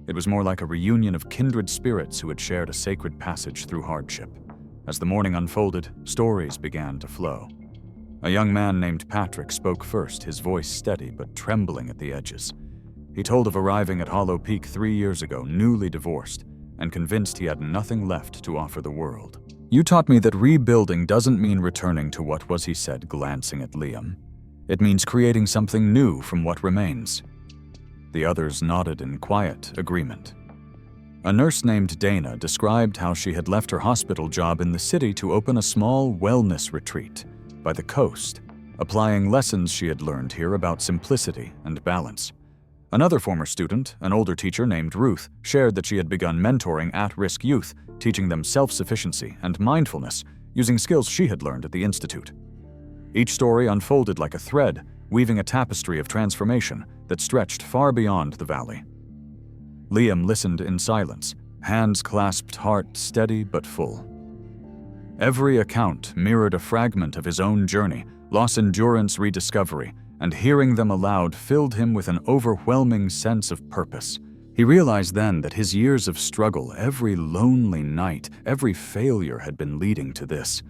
It was more like a reunion of kindred spirits who had shared a sacred passage through hardship. As the morning unfolded, stories began to flow. A young man named Patrick spoke first, his voice steady but trembling at the edges. He told of arriving at Hollow Peak 3 years ago, newly divorced, and convinced he had nothing left to offer the world. "You taught me that rebuilding doesn't mean returning to what was," he said, glancing at Liam. "It means creating something new from what remains." The others nodded in quiet agreement. A nurse named Dana described how she had left her hospital job in the city to open a small wellness retreat by the coast, applying lessons she had learned here about simplicity and balance. Another former student, an older teacher named Ruth, shared that she had begun mentoring at-risk youth, teaching them self-sufficiency and mindfulness using skills she had learned at the Institute. Each story unfolded like a thread, weaving a tapestry of transformation, that stretched far beyond the valley. Liam listened in silence, hands clasped, heart steady but full. Every account mirrored a fragment of his own journey, loss, endurance, rediscovery, and hearing them aloud filled him with an overwhelming sense of purpose. He realized then that his years of struggle, every lonely night, every failure had been leading to this,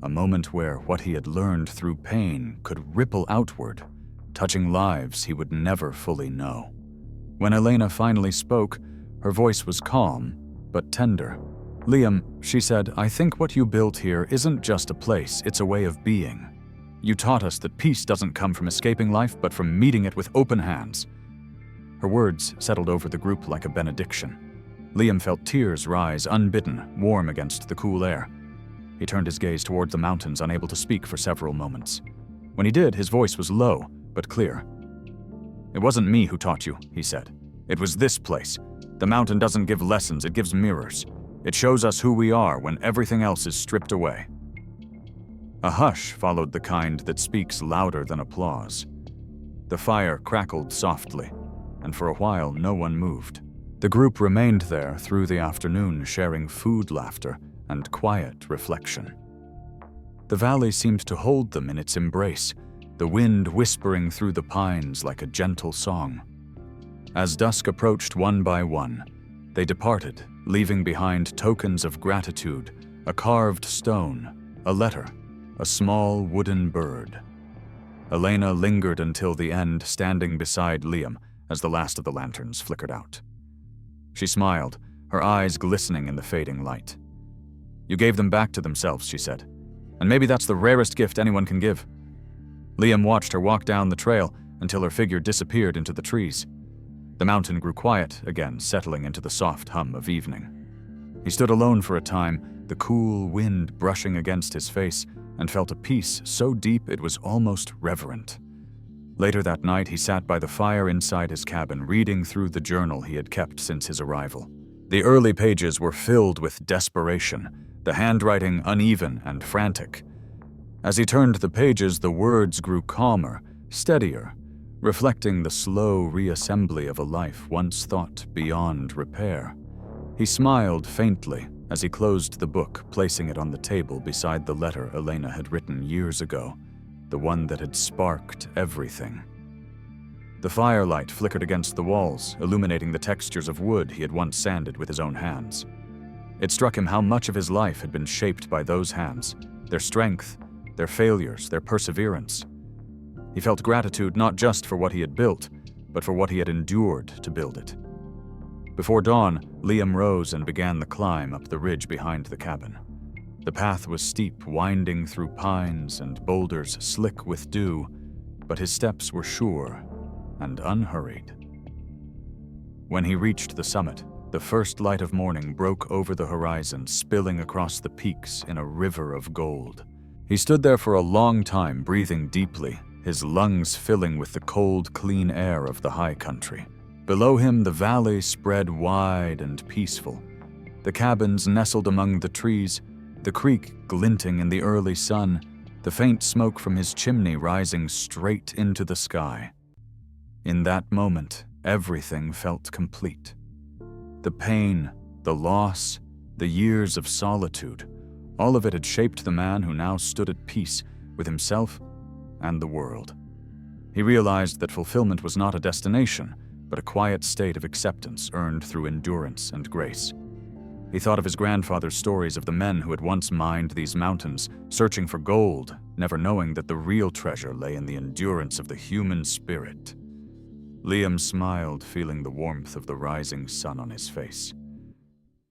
a moment where what he had learned through pain could ripple outward, touching lives he would never fully know. When Elena finally spoke, her voice was calm, but tender. "Liam," she said, "I think what you built here isn't just a place, it's a way of being. You taught us that peace doesn't come from escaping life, but from meeting it with open hands." Her words settled over the group like a benediction. Liam felt tears rise, unbidden, warm against the cool air. He turned his gaze towards the mountains, unable to speak for several moments. When he did, his voice was low, but clear. "It wasn't me who taught you," he said. "It was this place. The mountain doesn't give lessons, it gives mirrors. It shows us who we are when everything else is stripped away." A hush followed the kind that speaks louder than applause. The fire crackled softly, and for a while no one moved. The group remained there through the afternoon, sharing food, laughter, and quiet reflection. The valley seemed to hold them in its embrace, the wind whispering through the pines like a gentle song. As dusk approached one by one, they departed, leaving behind tokens of gratitude, a carved stone, a letter, a small wooden bird. Elena lingered until the end, standing beside Liam as the last of the lanterns flickered out. She smiled, her eyes glistening in the fading light. "You gave them back to themselves," she said. "And maybe that's the rarest gift anyone can give." Liam watched her walk down the trail until her figure disappeared into the trees. The mountain grew quiet again, settling into the soft hum of evening. He stood alone for a time, the cool wind brushing against his face, and felt a peace so deep it was almost reverent. Later that night, he sat by the fire inside his cabin, reading through the journal he had kept since his arrival. The early pages were filled with desperation, the handwriting uneven and frantic. As he turned the pages, the words grew calmer, steadier, reflecting the slow reassembly of a life once thought beyond repair. He smiled faintly as he closed the book, placing it on the table beside the letter Elena had written years ago, the one that had sparked everything. The firelight flickered against the walls, illuminating the textures of wood he had once sanded with his own hands. It struck him how much of his life had been shaped by those hands, their strength, their failures, their perseverance. He felt gratitude not just for what he had built, but for what he had endured to build it. Before dawn, Liam rose and began the climb up the ridge behind the cabin. The path was steep, winding through pines and boulders slick with dew, but his steps were sure and unhurried. When he reached the summit, the first light of morning broke over the horizon, spilling across the peaks in a river of gold. He stood there for a long time, breathing deeply, his lungs filling with the cold, clean air of the high country. Below him, the valley spread wide and peaceful. The cabins nestled among the trees, the creek glinting in the early sun, the faint smoke from his chimney rising straight into the sky. In that moment, everything felt complete. The pain, the loss, the years of solitude, all of it had shaped the man who now stood at peace with himself and the world. He realized that fulfillment was not a destination, but a quiet state of acceptance earned through endurance and grace. He thought of his grandfather's stories of the men who had once mined these mountains, searching for gold, never knowing that the real treasure lay in the endurance of the human spirit. Liam smiled, feeling the warmth of the rising sun on his face.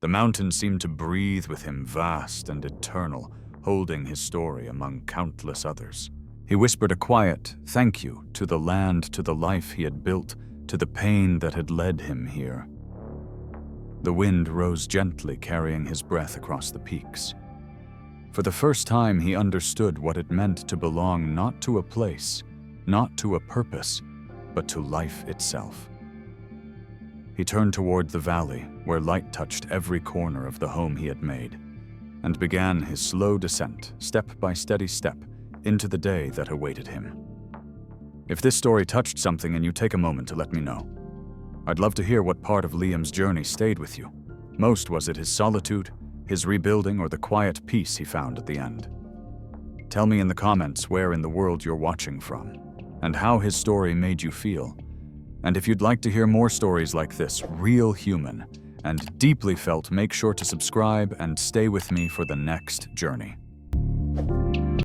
The mountain seemed to breathe with him, vast and eternal, holding his story among countless others. He whispered a quiet thank you to the land, to the life he had built, to the pain that had led him here. The wind rose gently, carrying his breath across the peaks. For the first time, he understood what it meant to belong not to a place, not to a purpose, but to life itself. He turned toward the valley, where light touched every corner of the home he had made, and began his slow descent, step by steady step, into the day that awaited him. If this story touched something and you take a moment to let me know. I'd love to hear what part of Liam's journey stayed with you. Most, was it his solitude, his rebuilding, or the quiet peace he found at the end? Tell me in the comments where in the world you're watching from, and how his story made you feel. And if you'd like to hear more stories like this, real human and deeply felt, make sure to subscribe and stay with me for the next journey.